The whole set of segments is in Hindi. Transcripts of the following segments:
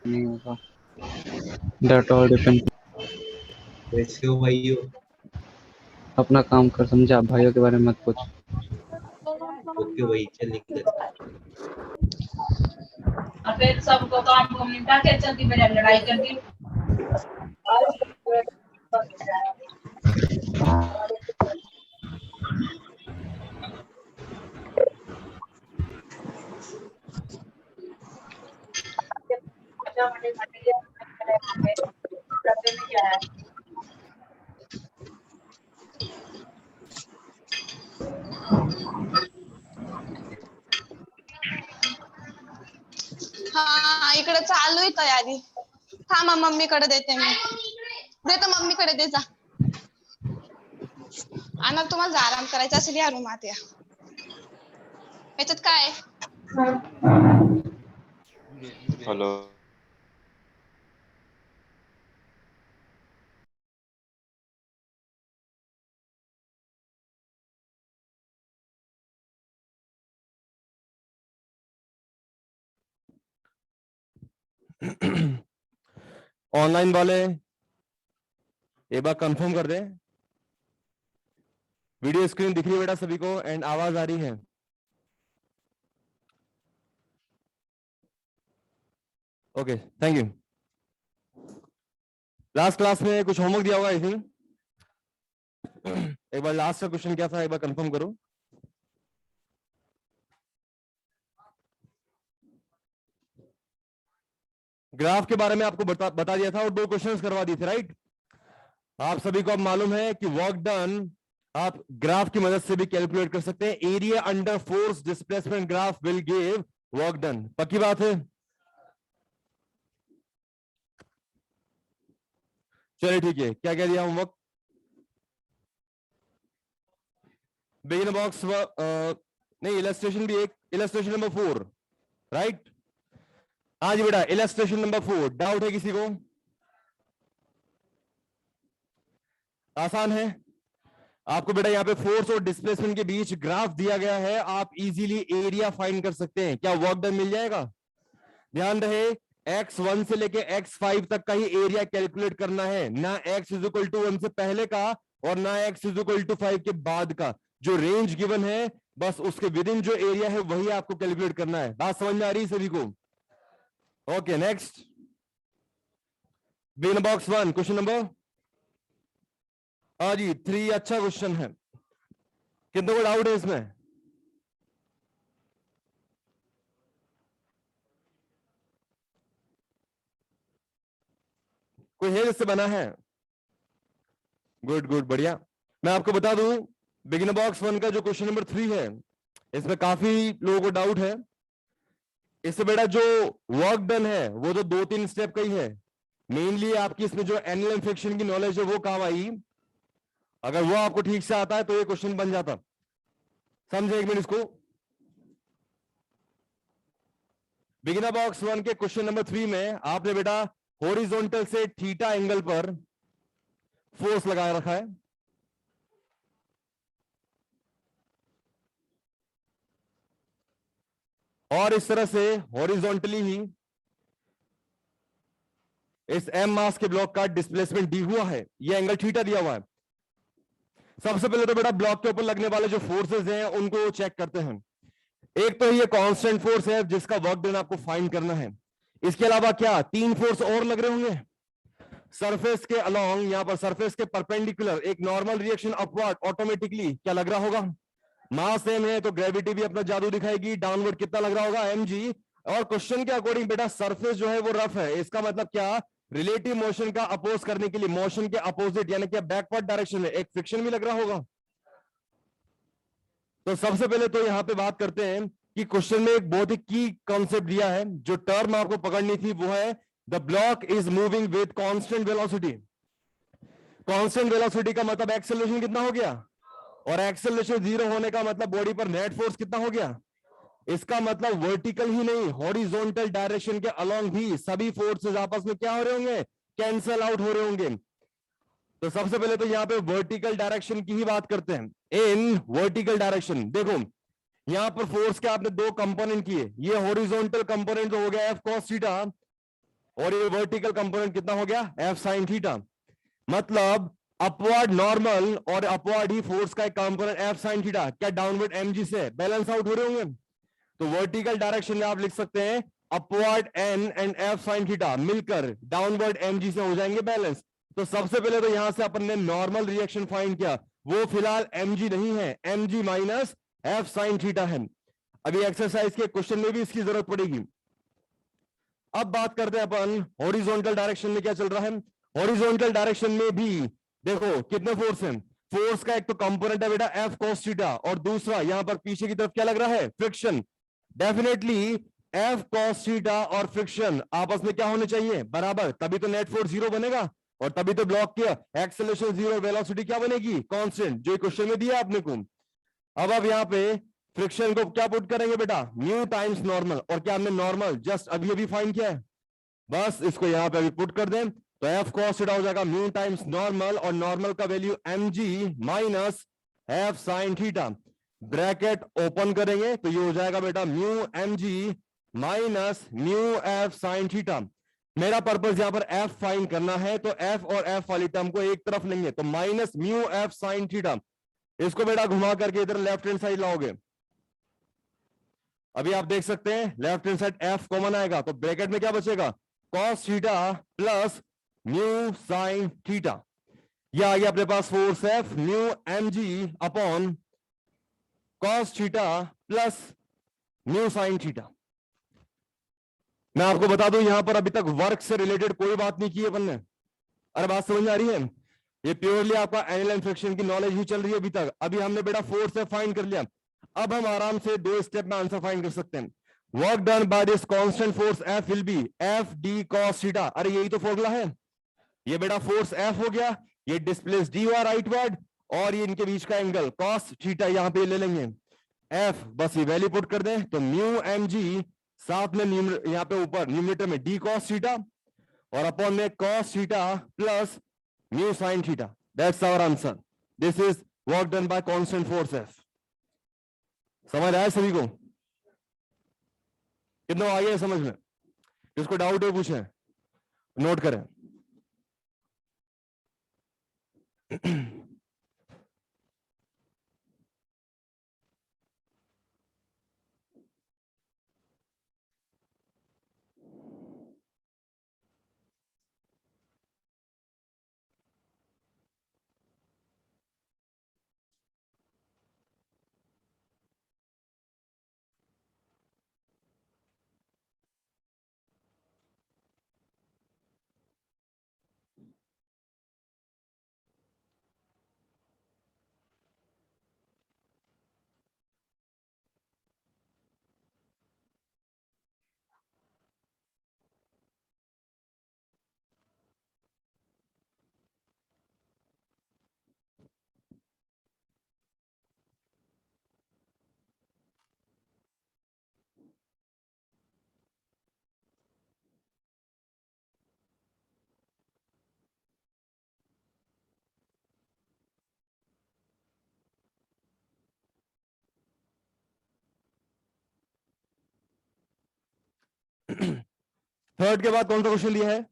नहीं होगा। That all depends। कैसे हो भाइयों? अपना काम कर, समझा? भाइयों के बारे में मत पूछ। ओके भाई, चल निकल। और फिर सबको काम को निपटा के चलती मेरे लड़ाई करती। क्या है? हाँ इकडे चालू आहे तयारी. थांबा मम्मीकडे देते मी. देतो मम्मीकडे दे जा. आणि तुम्हाला आराम करायचा असेल या रूमात या. याच्यात काय आहे? हेलो ऑनलाइन वाले एक बार कंफर्म कर दें। वीडियो स्क्रीन दिख रही है बेटा सभी को एंड आवाज आ रही है? Okay thank you. Last class में कुछ होमवर्क दिया होगा आई थिंक। एक बार लास्ट का क्वेश्चन क्या था एक बार कंफर्म करो। ग्राफ के बारे में आपको बता दिया था और 2 क्वेश्चंस करवा दिए थे राइट। आप सभी को अब मालूम है कि वर्क डन आप ग्राफ की मदद से भी कैलकुलेट कर सकते हैं। Area under force displacement graph will give work done. पक्की बात है? चलिए ठीक है। क्या कह दिया होमवर्क? बिगिन बॉक्स नहीं, इलस्ट्रेशन भी एक, इलस्ट्रेशन नंबर 4 राइट। हाँ जी बेटा, इलस्ट्रेशन नंबर 4 डाउट है किसी को? आसान है। आपको बेटा यहाँ पे फोर्स और डिस्प्लेसमेंट के बीच ग्राफ दिया गया है, आप इजीली एरिया फाइंड कर सकते हैं। क्या वर्क डन मिल जाएगा? ध्यान रहे x1 से लेके x5 तक का ही एरिया कैलकुलेट करना है, ना x इज इक्वल टू 1 से पहले का और ना x इज इक्वल टू 5 के बाद का। जो रेंज गिवन है बस उसके विद इन जो एरिया है वही आपको कैलकुलेट करना है। बात समझ में आ रही है सभी को? Okay next, begin box 1 question number हाँ जी 3। अच्छा क्वेश्चन है। कितने को डाउट है इसमें? कोई है जिससे बना है? गुड गुड बढ़िया। मैं आपको बता दूं बिगिनर बॉक्स 1 का जो क्वेश्चन नंबर 3 है इसमें काफी लोगों को डाउट है। इससे बेटा जो वर्क डन है वो तो 2-3 स्टेप का ही है। मेनली आपकी इसमें जो एनुअल इन्फेक्शन की नॉलेज है वो काम आई। अगर वो आपको ठीक से आता है तो ये क्वेश्चन बन जाता। समझे एक मिनट इसको। बिगिनर बॉक्स 1 के क्वेश्चन नंबर 3 में आपने बेटा हॉरिजॉन्टल से थीटा एंगल पर फोर्स लगा रखा है। और इस तरह से हॉरिजॉन्टली ही इस एम मास के ब्लॉक का डिस्प्लेसमेंट डी हुआ है, ये एंगल थीटा दिया हुआ है। सबसे पहले तो बेटा ब्लॉक के ऊपर लगने वाले जो फोर्सेस हैं उनको चेक करते हैं। एक तो ये कांस्टेंट फोर्स है जिसका वर्क डन आपको फाइंड करना है। इसके अलावा क्या 3 फोर्स और लग रहे होंगे सरफेस के अलोंग, यहां पर सरफेस के परपेंडिकुलर एक नॉर्मल रिएक्शन अपवर्ड ऑटोमेटिकली क्या लग रहा होगा? मास सेम है तो ग्रेविटी भी अपना जादू दिखाएगी। डाउनवर्ड कितना लग रहा होगा? mg। और क्वेश्चन के अकॉर्डिंग बेटा सरफेस जो है वो रफ है, इसका मतलब क्या रिलेटिव मोशन का अपोज करने के लिए मोशन के अपोजिट यानी कि बैकवर्ड डायरेक्शन में एक फ्रिक्शन भी लग रहा होगा। तो सबसे पहले तो यहां पे बात करते हैं कि क्वेश्चन में एक बहुत ही की कॉन्सेप्ट दिया है, जो टर्म आपको पकड़नी थी वो है the block is moving with constant velocity. Constant velocity का मतलब एक्सेलरेशन कितना हो गया, और एक्सेलरेशन 0 होने का मतलब बॉडी पर नेट फोर्स कितना हो गया। इसका मतलब वर्टिकल ही नहीं हॉरिजॉन्टल डायरेक्शन के अलोंग भी सभी फोर्सेस आपस में क्या हो रहे होंगे, कैंसल आउट हो रहे होंगे। तो सबसे पहले तो यहां पे वर्टिकल डायरेक्शन की ही बात करते हैं। इन वर्टिकल डायरेक्शन देखो यहां पर फोर्स के आपने 2 कंपोनेंट किए। ये हॉरिजॉन्टल कंपोनेंट जो हो गया एफ कॉस थीटा, और ये वर्टिकल कंपोनेंट कितना हो गया, एफ साइन थीटा। मतलब अपवर्ड नॉर्मल और अपवर्ड ही फोर्स का एक कंपोनेंट एफ साइन थीटा क्या डाउनवर्ड एमजी से बैलेंस आउट हो रहे होंगे। तो वर्टिकल डायरेक्शन में आप लिख सकते हैं upward N and F sine theta मिलकर डाउनवर्ड एमजी से हो जाएंगे बैलेंस। तो सबसे पहले तो यहां से अपन ने नॉर्मल रिएक्शन फाइंड किया, वो फिलहाल mg नहीं है, mg minus F sine theta है। अभी एक्सरसाइज के क्वेश्चन में भी इसकी जरूरत पड़ेगी। अब बात करते हैं अपन हॉरिजॉन्टल डायरेक्शन में क्या चल रहा है। हॉरिजॉन्टल डायरेक्शन में भी देखो कितने फोर्स हैं। फोर्स का एक तो कंपोनेंट है बेटा एफ कॉस थीटा और दूसरा यहां पर पीछे की तरफ क्या लग रहा है, friction. Definitely F cos theta और फ्रिक्शन आपस में क्या होने चाहिए, बराबर, तभी तो नेट फोर्स जीरो बनेगा और तभी तो ब्लॉक किया एक्सेलरेशन जीरो, वेलोसिटी क्या बनेगी, कांस्टेंट, जो क्वेश्चन में दिया आपने को। अब यहाँ पे फ्रिक्शन को क्या पुट करेंगे बेटा, न्यू टाइम्स नॉर्मल, और क्या हमने नॉर्मल जस्ट अभी अभी फाइंड किया है, बस इसको यहाँ पे अभी पुट कर दें तो एफ कॉस थीटा हो जाएगा म्यू टाइम्स नॉर्मल, और नॉर्मल का value mg minus F sine theta. Bracket open करेंगे तो ये हो जाएगा बेटा mu mg minus mu F sine theta. मेरा पर्पस यहां पर एफ फाइंड करना है तो एफ और एफ वाली टर्म को एक तरफ लेंगे तो minus mu F sine theta. इसको बेटा घुमा करके इधर लेफ्ट हैंड साइड लाओगे, अभी आप देख सकते हैं left hand side F common आएगा तो ब्रैकेट में क्या बचेगा, cos theta plus mu sine theta. यह आ गया अपने पास force F mu mg upon cos theta plus mu sine theta. मैं आपको बता दूं यहां पर अभी तक वर्क से रिलेटेड कोई बात नहीं की है अपन ने। अरे बात समझ में आ रही है, ये प्योरली आपका एंगल एंड फ्रिक्शन की नॉलेज ही चल रही है अभी तक। अभी हमने बेटा फोर्स से फाइंड कर लिया, अब हम आराम से 2 स्टेप में आंसर फाइंड कर सकते हैं। Work done by this constant force F will be F D cos theta. अरे यही तो फॉर्मूला है, ये बेटा फोर्स एफ हो गया, ये डिस्प्लेस डी हुआ राइटवर्ड, और ये इनके बीच का एंगल कॉस थीटा यहां पे ले लेंगे एफ, बस ये वैल्यू पुट कर दें तो म्यू mg साथ में यहां पे ऊपर न्यूमरेटर में डी कॉस थीटा और अपॉन में cos theta plus mu sine theta. That's our answer. This is work done by constant force F. समझ आया सभी को, कितना आ गया समझ में, जिसको डाउट है पूछें, नोट करें। थर्ड के बाद कौन सा क्वेश्चन लिया है,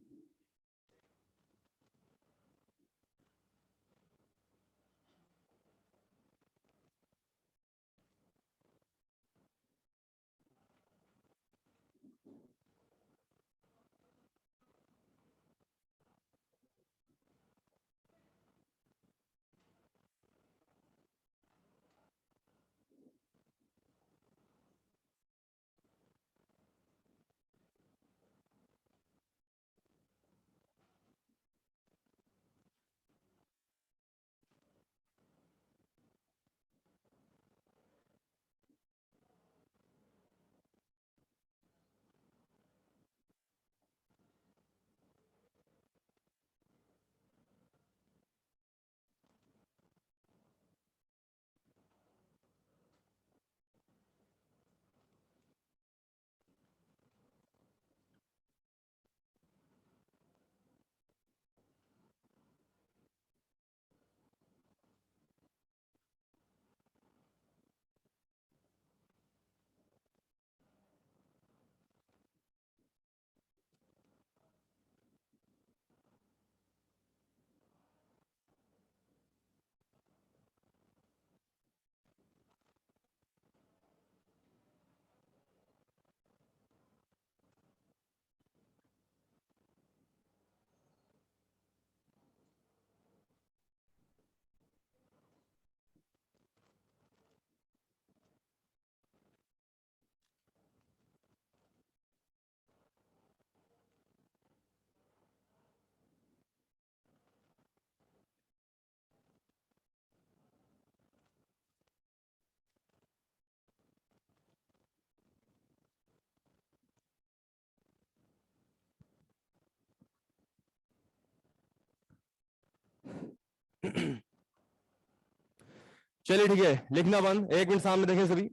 चलिए ठीक है, लिखना बंद, 1 मिनट सामने देखें सभी।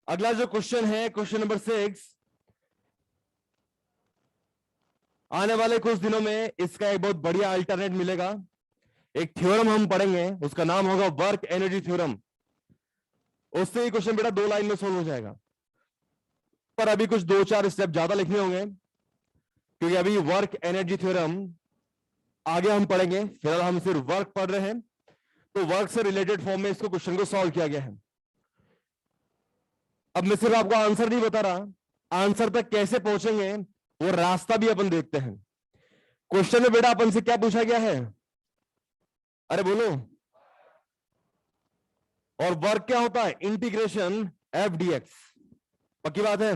अगला जो क्वेश्चन है, क्वेश्चन नंबर 6, आने वाले कुछ दिनों में इसका एक बहुत बढ़िया अल्टरनेट मिलेगा। एक थ्योरम हम पढ़ेंगे, उसका नाम होगा वर्क एनर्जी थ्योरम। उससे ही क्वेश्चन बेटा 2 लाइन में सोल्व हो जाएगा, पर अभी कुछ 2-4 स्टेप ज्यादा लिखने होंगे, क्योंकि अभी वर्क एनर्जी थ्योरम आगे हम पढ़ेंगे। फिलहाल हम सिर्फ वर्क पढ़ रहे हैं, तो वर्क से रिलेटेड फॉर्म में इसको क्वेश्चन को सॉल्व किया गया है। अब मैं सिर्फ आपको आंसर नहीं बता रहा, आंसर तक कैसे पहुंचेंगे वो रास्ता भी अपन देखते हैं। क्वेश्चन में बेटा अपन से क्या पूछा गया है, अरे बोलो। और वर्क क्या होता है, इंटीग्रेशन एफ डी एक्स। पक्की बात है।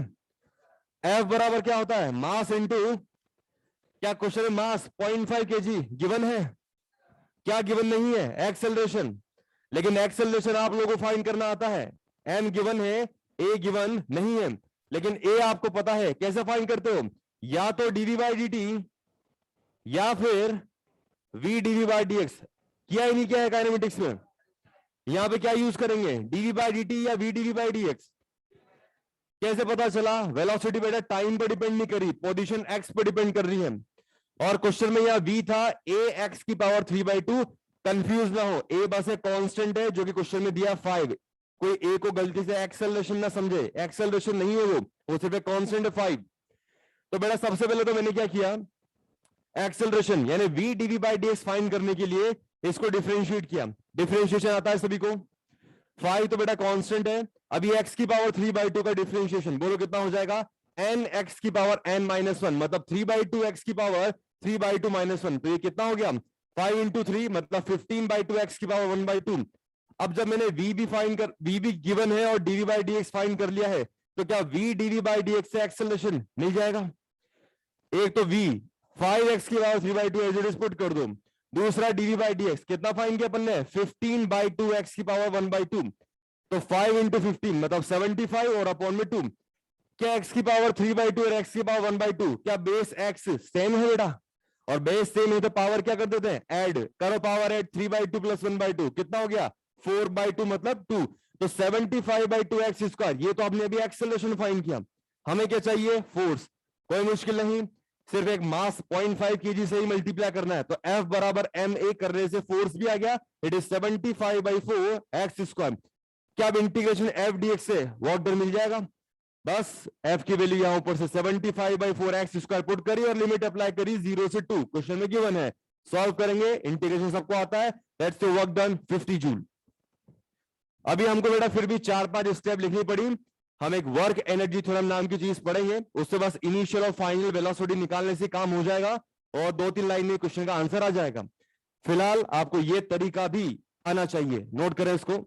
एफ बराबर क्या होता है, मास इंटू, क्या क्वेश्चन में मास 0.5 kg गिवन है, क्या गिवन नहीं है, एक्सेलरेशन। लेकिन एक्सेलरेशन आप लोगों को फाइंड करना आता है, एम गिवन है, ए गिवन नहीं है। लेकिन ए आपको पता है, कैसे फाइंड करते हो, या तो डीवी बाई डी टी या फिर v dv by d x. किया ही नहीं किया है काइनेमेटिक्स में, यहां पे क्या यूज करेंगे, डीवी बाई डी टी या v dv by d x. कैसे पता चला, वेलोसिटी बेटा टाइम पे डिपेंड नहीं करी, पोजीशन एक्स पे डिपेंड कर रही है। और क्वेश्चन में यहां v था a x की पावर 3/2। कंफ्यूज ना हो, a बस एक कांस्टेंट है जो कि क्वेश्चन में दिया 5। कोई a को गलती से एक्सेलरेशन ना समझे, एक्सेलरेशन नहीं है वो सिर्फ एक कांस्टेंट है 5। तो बेटा सबसे पहले तो मैंने क्या किया, एक्सेलरेशन यानी v dv by dx find करने के लिए इसको डिफरेंशिएट किया। डिफरेंशिएशन आता है सभी को, 5 तो बेटा कांस्टेंट है। अभी x की पावर 3/2 का डिफरेंशिएशन बोलो कितना हो जाएगा, n x की पावर n-1, मतलब 3/2 x की पावर 3/2 -1। तो ये कितना हो गया, 5 × 3 मतलब 15/2 x की पावर 1/2। अब जब मैंने v भी गिवन है और dv बाई dx फाइंड कर लिया है, तो क्या v dv बाई dx से एक्सेलरेशन मिल जाएगा। एक तो v 5x की power 3/2 as it is put कर दो, दूसरा dv बाई dx कितना फाइंड किया अपन ने, 15/2 x की पावर 1/2। तो 5 × 15 मतलब 75 और अपॉन में 2। क्या x की पावर 3/2 और x की पावर 1/2, क्या बेस x सेम है बेटा, और बेस सेम है तो पावर क्या कर देते हैं, ऐड करो, पावर ऐड 3/2 + 1/2 कितना हो गया, 4/2 मतलब 2। तो 75/2 x स्क्वायर, ये तो आपने अभी एक्सेलरेशन फाइंड किया। हमें क्या चाहिए, फोर्स। कोई मुश्किल नहीं, सिर्फ एक मास 0.5 kg से ही मल्टीप्लाई करना है। तो F बराबर ma करने से फोर्स भी आ गया, इट इज 75/4 x स्क्वायर। क्या अब इंटीग्रेशन एफ डी एक्स से वर्क डन मिल जाएगा। बस f की वैल्यू यहां ऊपर से 75/4 x स्क्वायर पुट करी और लिमिट अप्लाई करी 0 से 2, क्वेश्चन में गिवन है। सॉल्व करेंगे, इंटीग्रेशन सबको आता है, that's the work done 50 joule. अभी हमको बेटा फिर भी 4-5 स्टेप लिखनी पड़ी। हम एक वर्क एनर्जी थ्योरम नाम की चीज पढ़ेंगे, उससे बस इनिशियल और फाइनल वेलोसिटी निकालने से काम हो जाएगा और 2-3 लाइन में क्वेश्चन का आंसर आ जाएगा। फिलहाल आपको यह तरीका भी आना चाहिए, नोट करें इसको,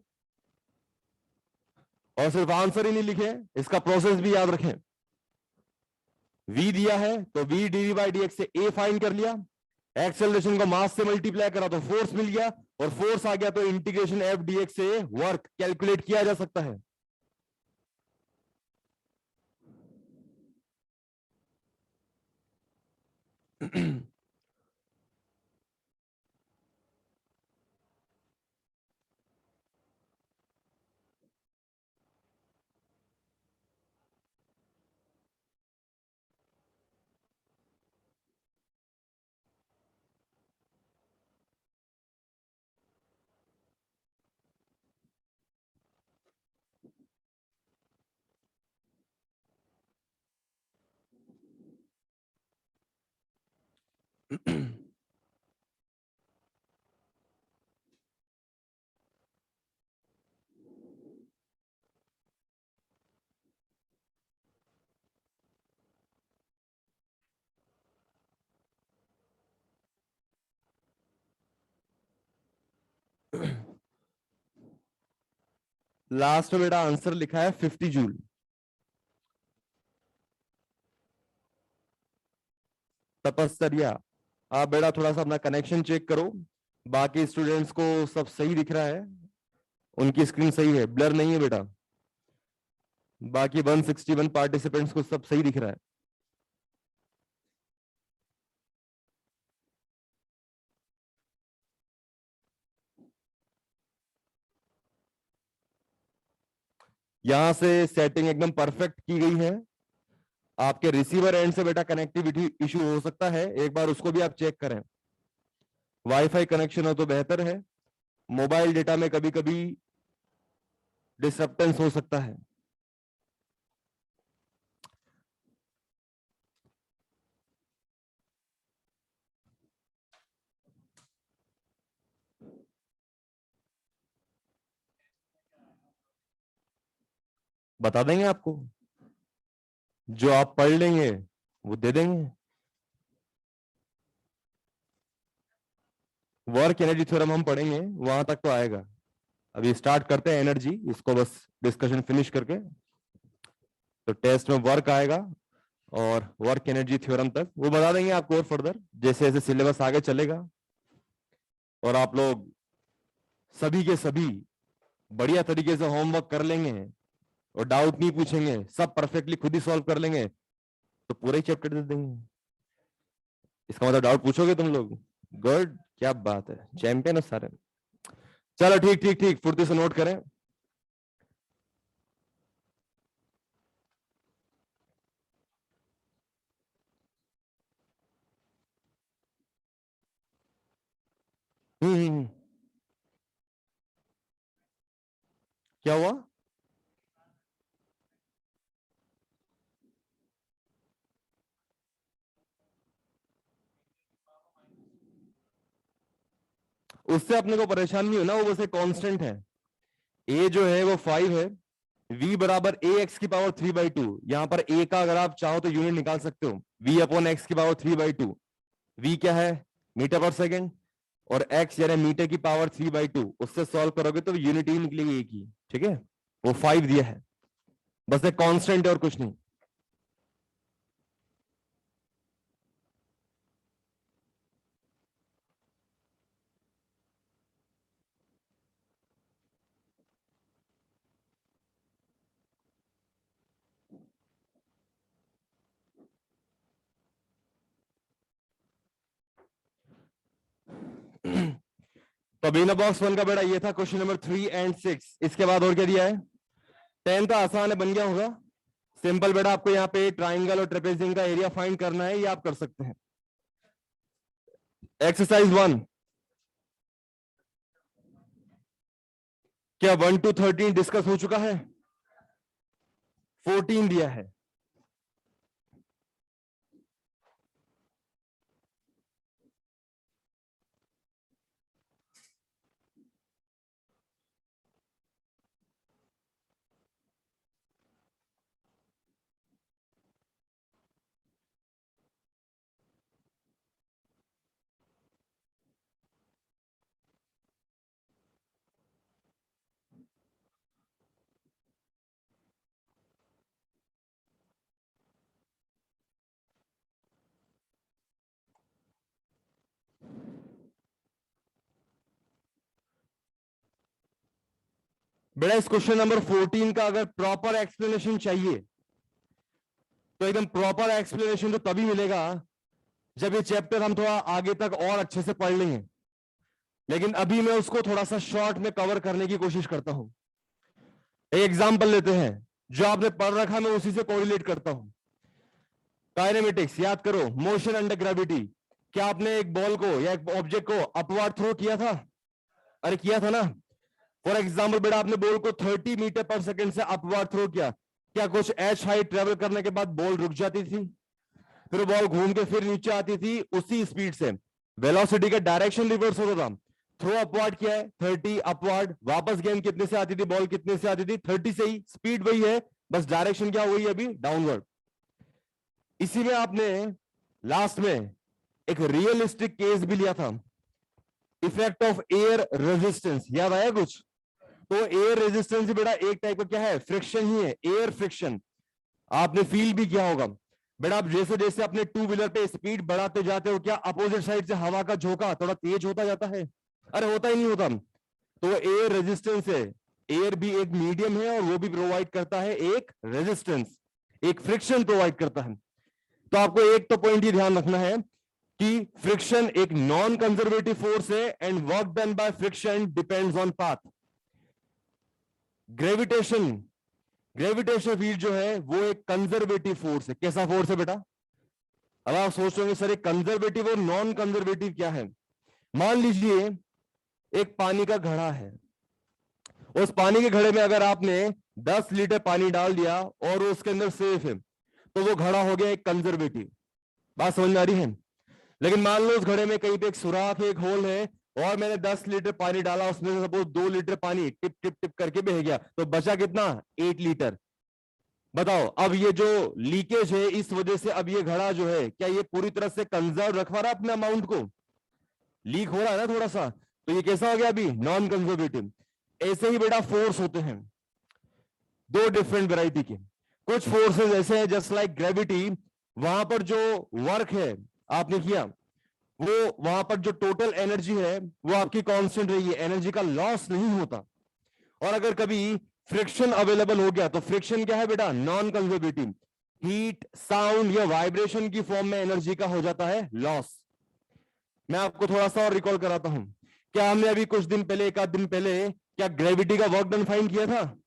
और सिर्फ आंसर ही नहीं लिखे, इसका प्रोसेस भी याद रखें। v दिया है तो v dv बाई dx से a फाइंड कर लिया, एक्सेलरेशन को मास से मल्टीप्लाई करा तो फोर्स मिल गया, और फोर्स आ गया तो इंटीग्रेशन एफ dx से वर्क कैलकुलेट किया जा सकता है। लास्ट में बेटा आंसर लिखा है 50 जूल। तपस्या, आप बेटा थोड़ा सा अपना कनेक्शन चेक करो, बाकी स्टूडेंट्स को सब सही दिख रहा है, उनकी स्क्रीन सही है, ब्लर नहीं है बेटा। बाकी 161 पार्टिसिपेंट्स को सब सही दिख रहा है। यहां से सेटिंग एकदम परफेक्ट की गई है। आपके रिसीवर एंड से बेटा कनेक्टिविटी इशू हो सकता है, एक बार उसको भी आप चेक करें। वाईफाई कनेक्शन हो तो बेहतर है, मोबाइल डेटा में कभी कभी डिसरप्टेंस हो सकता है। बता देंगे आपको, जो आप पढ़ लेंगे वो दे देंगे। वर्क एनर्जी थ्योरम हम पढ़ेंगे, वहां तक तो आएगा। अभी स्टार्ट करते हैं एनर्जी, इसको बस डिस्कशन फिनिश करके। तो टेस्ट में वर्क आएगा और वर्क एनर्जी थ्योरम तक वो बता देंगे आपको और फर्दर, जैसे जैसे सिलेबस आगे चलेगा। और आप लोग सभी के सभी बढ़िया तरीके से होमवर्क कर लेंगे और डाउट नहीं पूछेंगे, सब परफेक्टली खुद ही सॉल्व कर लेंगे, तो पूरा ही चैप्टर दे देंगे। इसका मतलब डाउट पूछोगे तुम लोग? गुड, क्या बात है, चैंपियन है सारे। चलो ठीक ठीक ठीक, फुर्ती से नोट करें। क्या हुआ? उससे अपने को परेशान नहीं होना, वो बस एक कांस्टेंट है। ए जो है वो 5 है, v बराबर ए एक्स की पावर 3/2। यहां पर a का अगर आप चाहो तो यूनिट निकाल सकते हो, v अपॉन एक्स की पावर 3/2। v क्या है? मीटर पर सेकेंड, और x यानी मीटर की पावर 3/2, उससे सॉल्व करोगे तो यूनिट ही निकलेगी एक ही। ठीक है, वो 5 दिया है, बस एक कांस्टेंट है और कुछ नहीं। तो बीना बॉक्स 1 का बेटा ये था क्वेश्चन नंबर 3 एंड 6। इसके बाद और क्या दिया है? 10 का आसान है, बन गया होगा। सिंपल बेटा, आपको यहाँ पे ट्राइंगल और ट्रेपेजिंग का एरिया फाइंड करना है, ये आप कर सकते हैं। एक्सरसाइज 1, क्या 1 to 13 डिस्कस हो चुका है? 14 दिया है। बेटा इस क्वेश्चन नंबर 14 का अगर प्रॉपर एक्सप्लेनेशन चाहिए तो एकदम प्रॉपर एक्सप्लेनेशन तो तभी मिलेगा जब ये चैप्टर हम थोड़ा आगे तक और अच्छे से पढ़ लेंगे। लेकिन अभी मैं उसको थोड़ा सा शॉर्ट में कवर करने की कोशिश करता हूं। एक एग्जांपल लेते हैं, जो आपने पढ़ रखा मैं उसी से कोरिलेट करता हूं। काइनेमेटिक्स याद करो, मोशन अंडर ग्रेविटी। क्या आपने एक बॉल को या एक ऑब्जेक्ट को अपवर्ड थ्रो किया था? अरे किया था ना। फॉर एग्जाम्पल बेटा, आपने बॉल को 30 मीटर पर सेकेंड से अपवर्ड थ्रो किया, क्या कुछ एच हाइट ट्रेवल करने के बाद बॉल रुक जाती थी? फिर बॉल घूम के फिर नीचे आती थी उसी स्पीड से, वेलोसिटी का डायरेक्शन रिवर्स होता था। थ्रो अपवर्ड किया है 30 अपवर्ड, वापस गेंद कितने से आती थी, बॉल कितने से आती थी? 30 से ही, स्पीड वही है, बस डायरेक्शन क्या हुई है अभी? डाउनवर्ड। इसी में आपने लास्ट में एक रियलिस्टिक केस भी लिया था, इफेक्ट ऑफ एयर रेजिस्टेंस, याद आया कुछ? तो एयर रेजिस्टेंस बेटा एक टाइप का क्या है? फ्रिक्शन ही है, एयर फ्रिक्शन। आपने फील भी किया होगा बेटा, आप जैसे जैसे अपने टू व्हीलर पे स्पीड बढ़ाते जाते हो, क्या अपोजिट साइड से हवा का झोंका थोड़ा तेज होता जाता है? अरे होता ही नहीं होता। तो एयर रेजिस्टेंस है, एयर भी एक मीडियम है और वो भी प्रोवाइड करता है एक रेजिस्टेंस, एक फ्रिक्शन प्रोवाइड करता है। तो आपको एक तो पॉइंट ये ध्यान रखना है कि फ्रिक्शन एक नॉन कंजर्वेटिव फोर्स है and work done by friction depends on path. Gravitation gravitational field जो है वो एक कंजर्वेटिव फोर्स है। कैसा फोर्स है बेटा? अब आप सोच रहे होंगे सर एक कंजर्वेटिव और नॉन कंजर्वेटिव क्या है। मान लीजिए एक पानी का घड़ा है, उस पानी के घड़े में अगर आपने 10 लीटर पानी डाल दिया और उसके अंदर सेफ है तो वो घड़ा हो गया एक कंजर्वेटिव। बात समझ में आ रही है? लेकिन मान लो उस घड़े में कहीं पे एक सुराख है, एक होल है, और मैंने 10 लीटर पानी डाला, उसमें से सपोज 2 लीटर पानी टिप टिप टिप करके बह गया, तो बचा कितना? 8 लीटर। बताओ अब ये जो लीकेज है इस वजह से अब ये घड़ा जो है क्या ये पूरी तरह से कंजर्व रख पा रहा है अपने अमाउंट को? लीक हो रहा है ना थोड़ा सा, तो ये कैसा हो गया अभी? Non conservative. ऐसे ही बेटा फोर्स होते हैं दो डिफरेंट वैरायटी के। कुछ फोर्सेस ऐसे हैं जस्ट लाइक ग्रेविटी, वहां पर जो वर्क है आपने किया वो वहां पर जो टोटल एनर्जी है वो आपकी कांस्टेंट रही है, एनर्जी का लॉस नहीं होता। और अगर कभी फ्रिक्शन अवेलेबल हो गया तो फ्रिक्शन क्या है बेटा? Non conservative. हीट, साउंड या वाइब्रेशन की फॉर्म में एनर्जी का हो जाता है लॉस। मैं आपको थोड़ा सा और रिकॉल कराता हूं। क्या हमने अभी कुछ दिन पहले, एक आध दिन पहले, क्या ग्रेविटी का वर्क डन फाइंड किया था?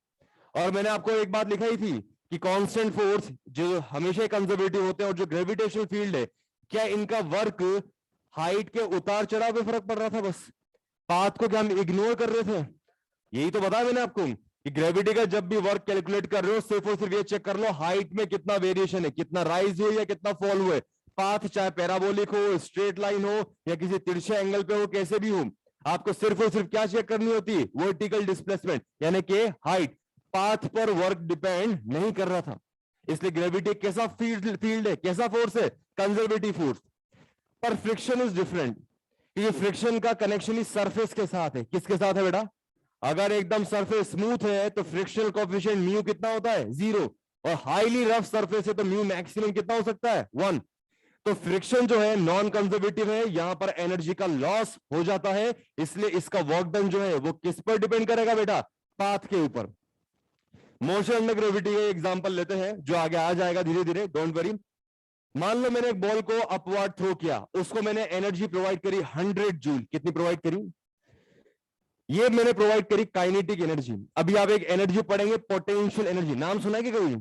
और मैंने आपको एक बात लिखाई थी कि कांस्टेंट फोर्स जो हमेशा कंजर्वेटिव होते हैं और जो ग्रेविटेशनल फील्ड है, क्या इनका वर्क हाइट के उतार चढ़ाव पे फर्क पड़ रहा था? बस पाथ को क्या हम इग्नोर कर रहे थे? यही तो बताया मैंने आपको कि ग्रेविटी का जब भी वर्क कैलकुलेट कर रहे हो सिर्फ और सिर्फ ये चेक कर लो हाइट में कितना वेरिएशन है, कितना राइज हुआ या कितना फॉल हुआ है। पाथ चाहे पैराबोलिक हो, स्ट्रेट लाइन हो या किसी तिरछे एंगल पे हो, कैसे भी हो, आपको सिर्फ और सिर्फ क्या चेक करनी होती है? वर्टिकल डिस्प्लेसमेंट, यानी कि हाइट। पाथ पर वर्क डिपेंड नहीं कर रहा था। इसलिए ग्रेविटी कैसा फील्ड है, कैसा फोर्स है? Conservative force. पर फ्रिक्शन इज डिफरेंट, क्योंकि फ्रिक्शन का कनेक्शन इस सरफेस के साथ है। किसके साथ है बेटा? अगर एकदम सरफेस स्मूथ है तो फ्रिक्शनल कोएफिशिएंट म्यू कितना होता है? 0। और हाईली रफ सरफेस है तो म्यू मैक्सिमम कितना हो सकता है? 1। तो फ्रिक्शन जो है नॉन कंजर्वेटिव है, यहां पर एनर्जी का लॉस हो जाता है। इसलिए इसका वर्क डन जो है वो किस पर डिपेंड करेगा बेटा? पाथ के ऊपर। मोशन अंडर ग्रेविटी का एग्जांपल लेते हैं जो आगे आ जाएगा धीरे धीरे, डोंट वरी। मान लो मैंने एक बॉल को अपवर्ड थ्रो किया, उसको मैंने एनर्जी प्रोवाइड करी 100 जूल। कितनी प्रोवाइड करी? ये मैंने प्रोवाइड करी काइनेटिक एनर्जी। अभी आप एक एनर्जी पढ़ेंगे पोटेंशियल एनर्जी, नाम सुना है कि कभी?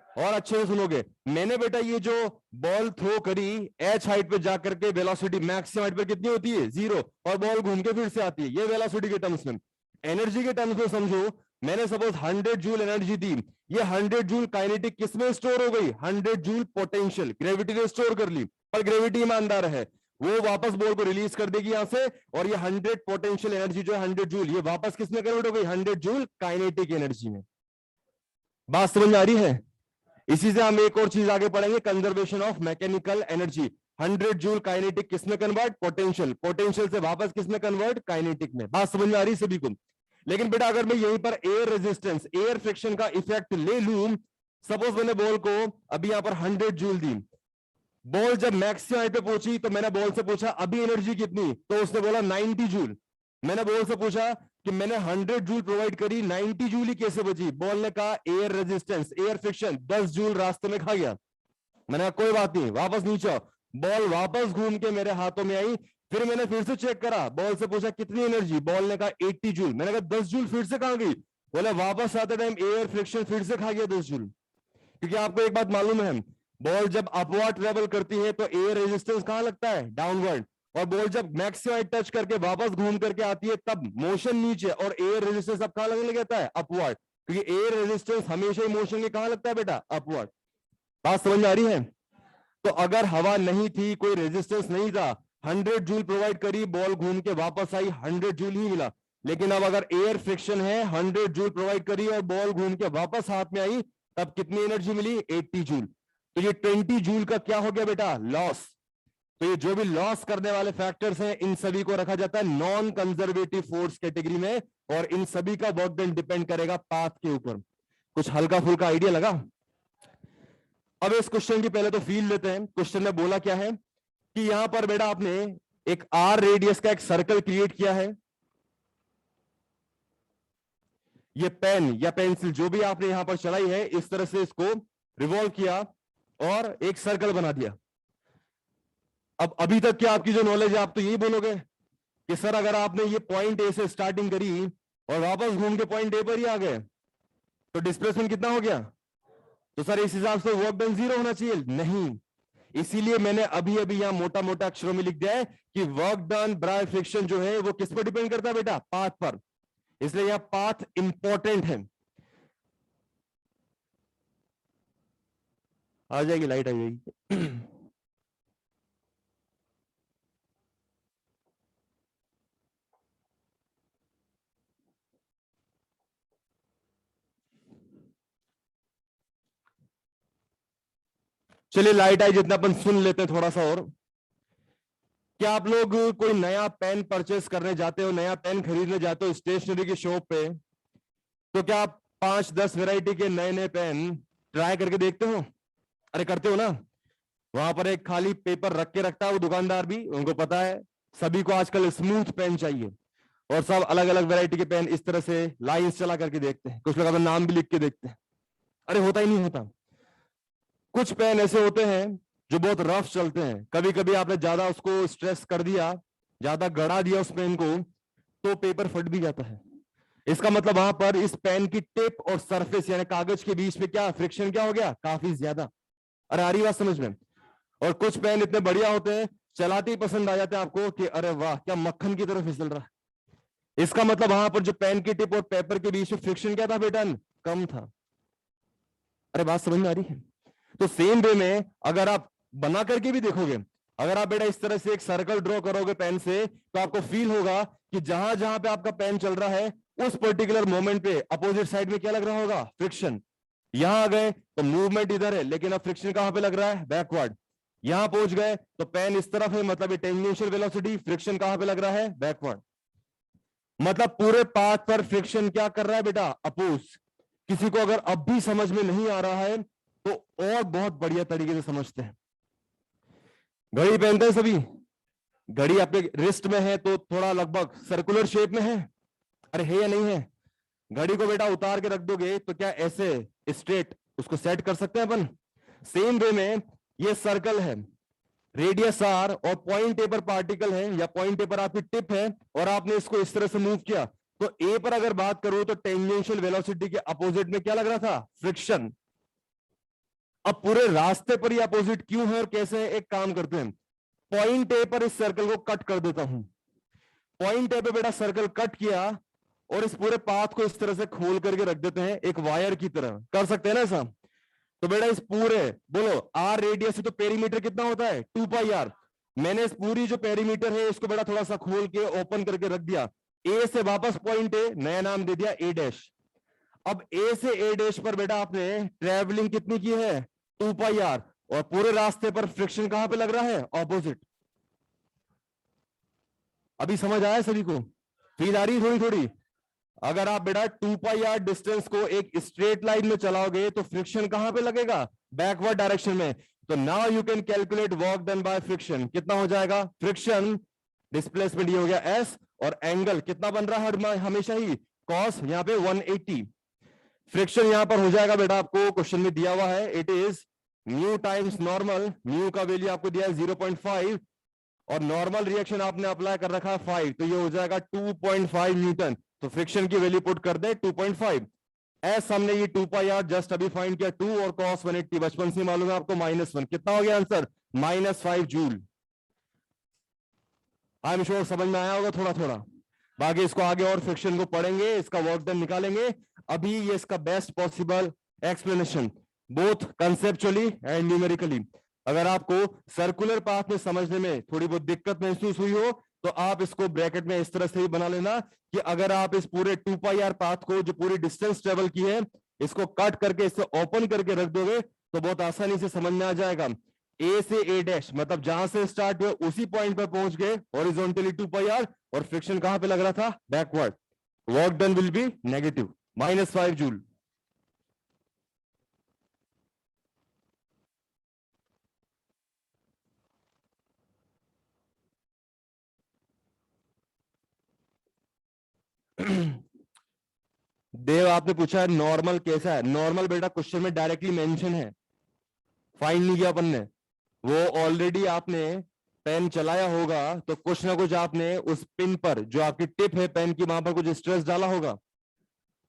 और अच्छे से सुनोगे। मैंने बेटा ये जो बॉल थ्रो करी h हाइट पे जाकर के वेलोसिटी मैक्सिमम हाइट पे कितनी होती है? 0। और बॉल घूम के फिर से आती है। ये वेलोसिटी के टर्म्स में। एनर्जी के टर्म्स में समझो, मैंने सपोज 100 जूल एनर्जी दी, ये 100 जूल काइनेटिक किस में स्टोर हो गई? 100 जूल पोटेंशियल ग्रेविटी ने स्टोर कर ली। पर ग्रेविटी ईमानदार है, वो वापस बॉल को रिलीज कर देगी यहां से, और ये 100 पोटेंशियल एनर्जी जो है 100 जूल, ये वापस किसमें कन्वर्ट हो गई? 100 जूल काइनेटिक एनर्जी में। बात समझ में आ रही है? इसी से हम एक और चीज आगे पढ़ेंगे, conservation of mechanical energy. 100 joule kinetic किसमें कन्वर्ट? पोटेंशियल। पोटेंशियल से वापस किसमें कन्वर्ट? काइनेटिक में। बात समझ में आ रही सभी को? लेकिन बेटा अगर मैं यहीं पर एयर रेजिस्टेंस, एयर फ्रिक्शन का इफेक्ट ले लूं, सपोज मैंने बॉल को अभी यहां पर 100 जूल दी, बॉल जब मैक्सिमम हाइट पे पहुंची तो मैंने बॉल से पूछा अभी एनर्जी कितनी, तो उसने बोला 90 जूल। मैंने बॉल से पूछा कि मैंने 100 जूल प्रोवाइड करी, 90 जूल ही कैसे बची? बॉल ने कहा air resistance, air friction 10 joule रास्ते में खा गया। मैंने कहा कोई बात नहीं, वापस नीचे आओ। बॉल वापस घूम के मेरे हाथों में आई, फिर मैंने फिर से चेक करा, बॉल से पूछा कितनी एनर्जी, बॉल ने कहा 80 जूल। मैंने कहा 10 जूल फिर से कहां गई? बोले वापस आते टाइम एयर फ्रिक्शन फिर से खा गया 10 जूल। क्योंकि आपको एक बात मालूम है, बॉल जब अपवर्ड ट्रेवल करती है तो एयर रेजिस्टेंस कहां लगता है? डाउनवर्ड। और बॉल जब मैक्सिमम टच करके वापस घूम करके आती है तब मोशन नीचे, और एयर रेजिस्टेंस अब कहां लगने लगता है? अपवर्ड। क्योंकि एयर रेजिस्टेंस हमेशा ही मोशन के कहां लगता है बेटा? अपवर्ड। बात समझ में आ रही है? तो अगर हवा नहीं थी, कोई रेजिस्टेंस नहीं था, 100 जूल प्रोवाइड करी, बॉल घूम के वापस आई, 100 जूल ही मिला। लेकिन अब अगर एयर फ्रिक्शन है, 100 जूल प्रोवाइड करी और बॉल घूम के वापस हाथ में आई, तब कितनी एनर्जी मिली? 80 जूल। तो ये 20 जूल का क्या हो गया बेटा? लॉस। तो ये जो भी लॉस करने वाले फैक्टर्स हैं, इन सभी को रखा जाता है नॉन कंजर्वेटिव फोर्स कैटेगरी में, और इन सभी का वर्क डन डिपेंड करेगा पाथ के ऊपर। कुछ हल्का फुल्का आइडिया लगा? अब इस क्वेश्चन की पहले तो फील लेते हैं। क्वेश्चन में बोला क्या है कि यहां पर बेटा आपने एक आर रेडियस का एक सर्कल क्रिएट किया है। ये पेन या पेंसिल जो भी आपने यहां पर चलाई है, इस तरह से इसको रिवॉल्व किया और एक सर्कल बना दिया। अब अभी तक की आपकी जो नॉलेज है, आप तो यही बोलोगे कि सर अगर आपने ये पॉइंट ए से स्टार्टिंग करी और वापस घूम के पॉइंट ए पर ही आ गए, तो डिस्प्लेसमेंट कितना हो गया? तो सर इस हिसाब से वर्क डन 0 होना चाहिए, नहीं। इसीलिए मैंने अभी अभी यहां मोटा मोटा अक्षरों में लिख दिया है कि वर्क डन बाय फ्रिक्शन जो है वो किस पर डिपेंड करता है बेटा? पाथ पर। इसलिए यहां पाथ इंपॉर्टेंट है। आ जाएगी, लाइट आ जाएगी। चलिए लाइट आई, जितना अपन सुन लेते हैं थोड़ा सा और। क्या आप लोग कोई नया पेन परचेस करने जाते हो, नया पेन खरीदने जाते हो स्टेशनरी की शॉप पे, तो क्या आप 5-10 वैरायटी के नए नए पेन ट्राई करके देखते हो? अरे करते हो ना। वहां पर एक खाली पेपर रख के रखता है वो दुकानदार भी, उनको पता है सभी को आजकल स्मूथ पेन चाहिए, और सब अलग अलग वैरायटी के पेन इस तरह से लाइंस चला करके देखते हैं। कुछ लोग अपना नाम भी लिख के देखते हैं। अरे होता ही नहीं होता। कुछ पेन ऐसे होते हैं जो बहुत रफ चलते हैं। कभी कभी आपने ज्यादा उसको स्ट्रेस कर दिया, ज्यादा गड़ा दिया उस पेन को, तो पेपर फट भी जाता है। इसका मतलब वहां पर इस पेन की टिप और सरफेस यानी कागज के बीच में क्या फ्रिक्शन क्या हो गया? काफी ज्यादा। अरे आ रही बात समझ में? और कुछ पेन इतने बढ़िया होते हैं, चलाते ही पसंद आ जाते हैं आपको कि अरे वाह क्या मक्खन की तरह फिसल रहा है। इसका मतलब वहां पर जो पेन की टिप और पेपर के बीच में फ्रिक्शन क्या था बेटा? कम था। अरे बात समझ में आ रही है? तो सेम वे में अगर आप बना करके भी देखोगे, अगर आप बेटा इस तरह से एक सर्कल ड्रॉ करोगे पेन से, तो आपको फील होगा कि जहां जहां पे आपका पेन चल रहा है उस पर्टिकुलर मोमेंट पे अपोजिट साइड में क्या लग रहा होगा? फ्रिक्शन। यहां आ गए तो मूवमेंट इधर है, लेकिन अब फ्रिक्शन कहां पे लग रहा है? बैकवर्ड। यहां पहुंच गए तो पेन इस तरफ है, मतलब ये टेंजेंशियल वेलोसिटी, फ्रिक्शन कहां पे लग रहा है? बैकवर्ड। मतलब पूरे पाथ पर फ्रिक्शन क्या कर रहा है बेटा? अपोज। किसी को अगर अब भी समझ में नहीं आ रहा है तो और बहुत बढ़िया तरीके से समझते हैं। घड़ी पहनते हैं सभी। घड़ी आपके रिस्ट में है तो थोड़ा लगभग सर्कुलर शेप में है। अरे है या नहीं है? घड़ी को बेटा उतार के रख दोगे तो क्या ऐसे स्ट्रेट उसको सेट कर सकते हैं अपन? सेम वे में ये सर्कल है, रेडियस आर, और पॉइंट ए पर पार्टिकल है या पॉइंट ए पर आपकी टिप है, और आपने इसको इस तरह से मूव किया, तो ए पर अगर बात करूं तो टेंजेंशियल वेलोसिटी के अपोजिट में क्या लग रहा था? फ्रिक्शन। अब पूरे रास्ते पर ही अपोजिट क्यों है और कैसे है? एक काम करते हैं, पॉइंट ए पर इस सर्कल को कट कर देता हूं। पॉइंट ए पे बेटा सर्कल कट किया और इस पूरे पाथ को इस तरह से खोल करके रख देते हैं एक वायर की तरह। कर सकते हैं ना ऐसा? तो बेटा इस पूरे बोलो आर रेडियस, तो पेरीमीटर कितना होता है? 2 पाई आर। मैंने इस पूरी जो पेरीमीटर है इसको बेटा थोड़ा सा खोल के ओपन करके रख दिया। ए से वापस पॉइंट ए, नया नाम दे दिया ए डैश। अब ए से ए डैश पर बेटा आपने ट्रेवलिंग कितनी की है? 2 पाई आर। और पूरे रास्ते पर फ्रिक्शन कहां पे लग रहा है? ऑपोजिट। अभी समझ आया सभी को? फील आ रही थोड़ी थोड़ी? अगर आप बेटा 2 पाई आर डिस्टेंस को एक स्ट्रेट लाइन में चलाओगे तो फ्रिक्शन कहां पे लगेगा? बैकवर्ड डायरेक्शन में। तो now you can calculate work done by friction. कितना हो जाएगा? फ्रिक्शन डिस्प्लेसमेंट ये हो गया एस, और एंगल कितना बन रहा है हमेशा ही? कॉस, यहां पे 180। फ्रिक्शन यहां पर हो जाएगा बेटा, आपको क्वेश्चन में दिया हुआ है, it is mu times normal. Mu का वैल्यू आपको दिया है 0.5, और नॉर्मल रिएक्शन आपने अप्लाई कर रखा है 5, तो ये हो जाएगा 2.5 न्यूटन। तो फ्रिक्शन की वैल्यू पुट कर दे 2.5। एस हमने ये 2 पाई आर जस्ट अभी फाइंड किया 2, और कॉस 180 बचपन से मालूम है आपको -1। कितना हो गया answer? -5 joule. I am sure समझ में आया होगा थोड़ा थोड़ा। बाकी इसको आगे और फ्रिक्शन को पढ़ेंगे, इसका वर्क डन निकालेंगे। अभी ये इसका best possible explanation both conceptually and numerically. अगर आपको सर्कुलर पाथ में समझने में थोड़ी बहुत दिक्कत महसूस हुई हो तो आप इसको ब्रैकेट में इस तरह से ही बना लेना कि अगर आप इस पूरे 2 पाई आर पाथ को जो पूरी डिस्टेंस ट्रेवल की है इसको कट करके इससे ओपन करके रख दोगे तो बहुत आसानी से समझ में आ जाएगा। ए से ए डैश मतलब जहां से स्टार्ट हुए उसी पॉइंट पर पहुंच गए हॉरिजॉन्टली 2 पाई आर, और फ्रिक्शन कहां पे लग रहा था? Backward. Work done will be negative, -5 joule. Dev आपने पूछा है नॉर्मल कैसा है? नॉर्मल बेटा क्वेश्चन में डायरेक्टली मेंशन है, फाइंड नहीं किया अपन ने। वो ऑलरेडी आपने पेन चलाया होगा तो कुछ ना कुछ आपने उस पिन पर जो आपकी टिप है पेन की वहां पर कुछ स्ट्रेस डाला होगा,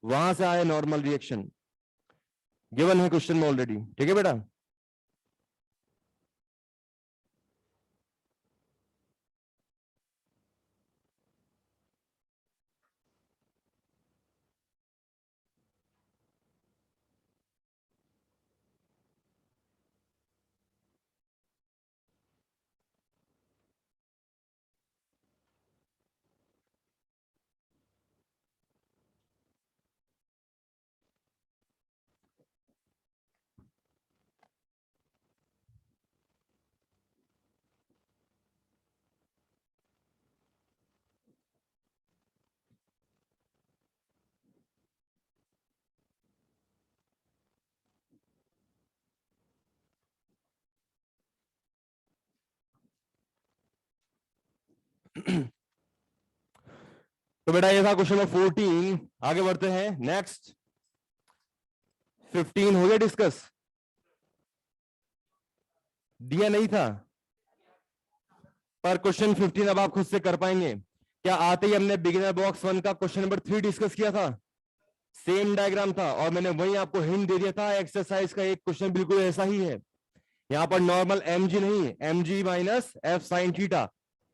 वहां से आया नॉर्मल रिएक्शन। गिवन है क्वेश्चन में ऑलरेडी, ठीक है बेटा। तो बेटा ये था क्वेश्चन नंबर 14। आगे बढ़ते हैं नेक्स्ट। 15 हो गया डिस्कस, दिया नहीं था पर क्वेश्चन 15 अब आप खुद से कर पाएंगे क्या? आते ही हमने बिगिनर बॉक्स 1 का क्वेश्चन नंबर 3 डिस्कस किया था, सेम डायग्राम था और मैंने वही आपको हिंट दे दिया था एक्सरसाइज का एक क्वेश्चन बिल्कुल ऐसा ही है। यहां पर नॉर्मल mg नहीं, mg minus f sine theta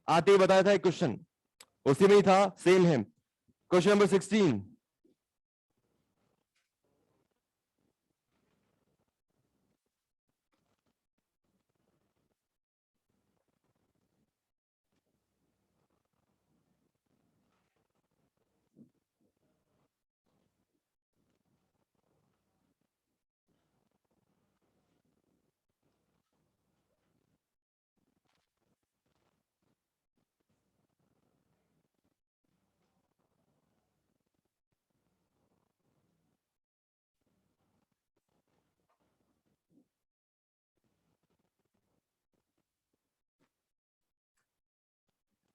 आते ही बताया था एक क्वेश्चन, उसी में ही था, सेम है। Question number 16।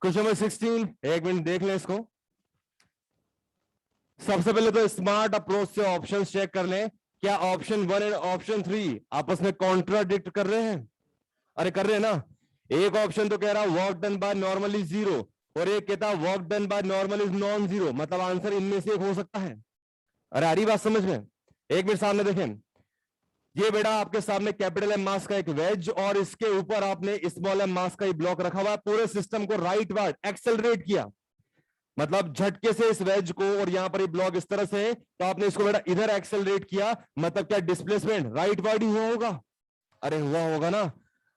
क्वेश्चन नंबर 16, एक मिनट देख लें इसको। सबसे पहले तो स्मार्ट अप्रोच से ऑप्शन चेक कर लें, क्या ऑप्शन 1 और ऑप्शन 3 आपस में कॉन्ट्राडिक्ट कर रहे हैं? अरे कर रहे हैं ना। एक ऑप्शन तो कह रहा work done by normal is 0 और एक कहता work done by normal is non 0, मतलब आंसर इनमें से एक हो सकता है। अरे आ रही बात समझ में? एक मिनट सामने देखें, ये बेटा आपके सामने कैपिटल एम मास का एक वेज और इसके ऊपर आपने स्मॉल एम मास का ही ब्लॉक रखा हुआ, पूरे सिस्टम को राइट वर्ड एक्सेलरेट किया, मतलब झटके से इस वेज को, और यहां पर ये ब्लॉक इस तरह से है तो आपने इसको बेटा इधर एक्सेलरेट किया, मतलब क्या डिस्प्लेसमेंट राइट वर्ड ही हुआ होगा? अरे हुआ होगा ना।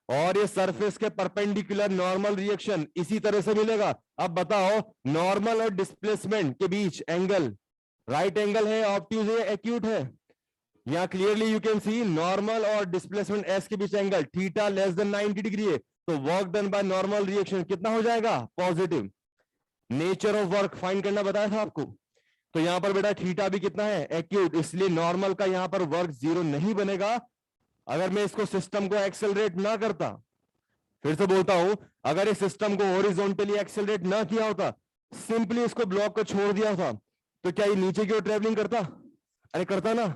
और ये सरफेस के परपेंडिकुलर नॉर्मल रिएक्शन इसी तरह से मिलेगा। अब बताओ नॉर्मल और डिस्प्लेसमेंट के बीच एंगल राइट एंगल है, ऑब्ट्यूज है, एक्यूट है? यहाँ clearly you can see normal और डिस्प्लेसमेंट एस के बीच angle theta less than 90 degree है, तो work done by normal reaction कितना हो जाएगा? Positive. Nature of work find करना बताया था आपको, तो यहां पर बेटा थीटा भी कितना है? एक्यूट, इसलिए नॉर्मल का यहां पर वर्क 0 नहीं बनेगा अगर मैं इसको सिस्टम को एक्सेलरेट ना करता। फिर से बोलता हूं, अगर इस सिस्टम को हॉरिजॉन्टली एक्सेलरेट ना किया होता, सिंपली इसको ब्लॉक को छोड़ दिया था, तो क्या ये नीचे की ओर ट्रेवलिंग करता? अरे करता ना।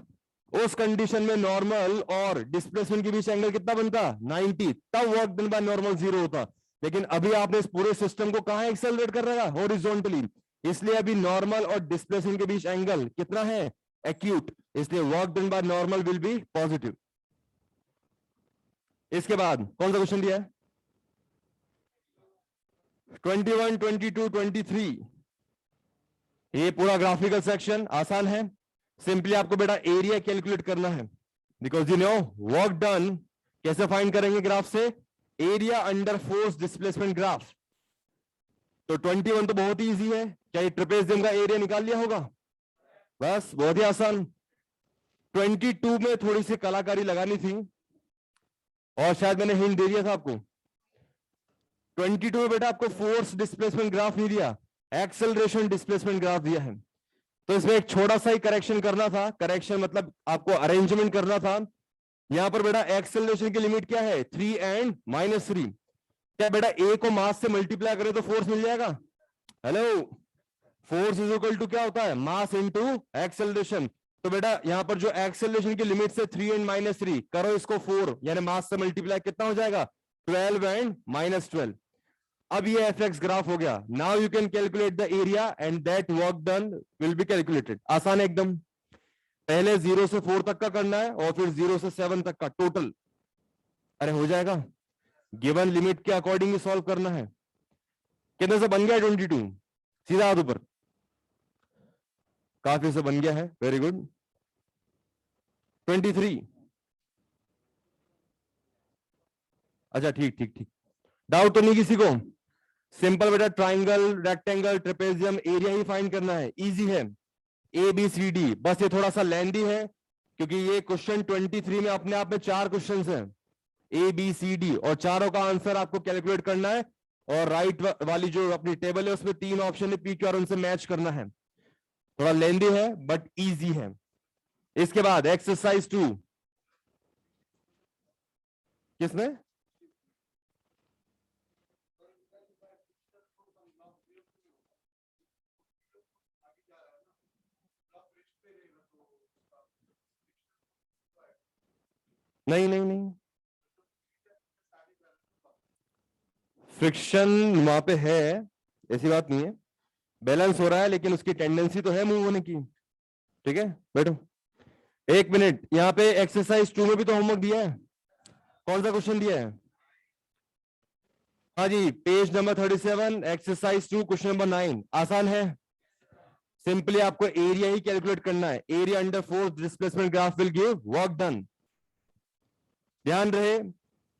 उस कंडीशन में नॉर्मल और डिस्प्लेसमेंट के बीच एंगल कितना बनता? 90, तब वर्क डन बाय नॉर्मल 0 होता। लेकिन अभी आपने इस पूरे सिस्टम को कहां एक्सेलरेट कर रहा है? हॉरिजॉन्टली, इसलिए अभी नॉर्मल और डिस्प्लेसमेंट के बीच एंगल कितना है? एक्यूट, इसलिए work done by normal will be positive. इसके बाद कौन सा क्वेश्चन दिया है? 21, 22, 23। ये पूरा ग्राफिकल सेक्शन आसान है, सिंपली आपको बेटा एरिया कैलकुलेट करना है, because you know work done कैसे फाइंड करेंगे? ग्राफ से, area under force displacement graph. तो 21 तो बहुत ही इजी है, क्या ये ट्रेपेजियम का एरिया निकाल लिया होगा? बस बहुत ही आसान। 22 में थोड़ी सी कलाकारी लगानी थी और शायद मैंने हिंट दे दिया था आपको। 22 में बेटा आपको फोर्स डिस्प्लेसमेंट ग्राफ नहीं दिया, एक्सेलरेशन डिस्प्लेसमेंट ग्राफ दिया है, तो इसमें एक छोटा सा ही करेक्शन करना था। करेक्शन मतलब आपको अरेंजमेंट करना था। यहां पर बेटा एक्सेलरेशन की लिमिट क्या है? 3 एंड -3। क्या बेटा ए को मास से मल्टीप्लाई करें तो फोर्स मिल जाएगा? Hello, force is equal to क्या होता है? Mass into acceleration. तो बेटा यहां पर जो एक्सेलरेशन की लिमिट से 3 एंड -3 करो इसको 4, यानी मास से मल्टीप्लाई कितना हो जाएगा? 12 एंड -12। अब ये fx ग्राफ हो गया। Now you can calculate the area and that work done will be calculated. आसान है एकदम। पहले 0 से 4 तक का करना है और फिर 0 से 7 तक का टोटल। अरे हो जाएगा, गिवन लिमिट के अकॉर्डिंग ही सॉल्व करना है। कितने से बन गया 22? सीधा हाथ ऊपर। काफी से बन गया है, वेरी गुड। 23। अच्छा ठीक ठीक ठीक, डाउट तो नहीं किसी को? सिंपल बेटा, ट्राइंगल, रेक्टेंगल, ट्रेपेजियम, एरिया ही फाइंड करना है, इजी है। ए बी सी डी, बस ये थोड़ा सा लेंदी है क्योंकि ये क्वेश्चन 23 में अपने आप में 4 क्वेश्चन हैं, ए बी सी डी, और चारों का आंसर आपको कैलकुलेट करना है। और राइट वाली जो अपनी टेबल है उसमें 3 ऑप्शन है पी क्यू आर, उनसे मैच करना है। थोड़ा लेंदी है बट इजी है। इसके बाद एक्सरसाइज 2, किसमें? नहीं नहीं नहीं, फ्रिक्शन वहां पे है, ऐसी बात नहीं है। बैलेंस हो रहा है लेकिन उसकी टेंडेंसी तो है मूव होने की। ठीक है, बैठो 1 मिनट। यहाँ पे एक्सरसाइज 2 में भी तो होमवर्क दिया है। कौन सा क्वेश्चन दिया है? हाँ जी, page number 37, exercise 2, question number 9। आसान है, सिंपली आपको एरिया ही कैलकुलेट करना है। Area under force displacement graph will give work done. ध्यान रहे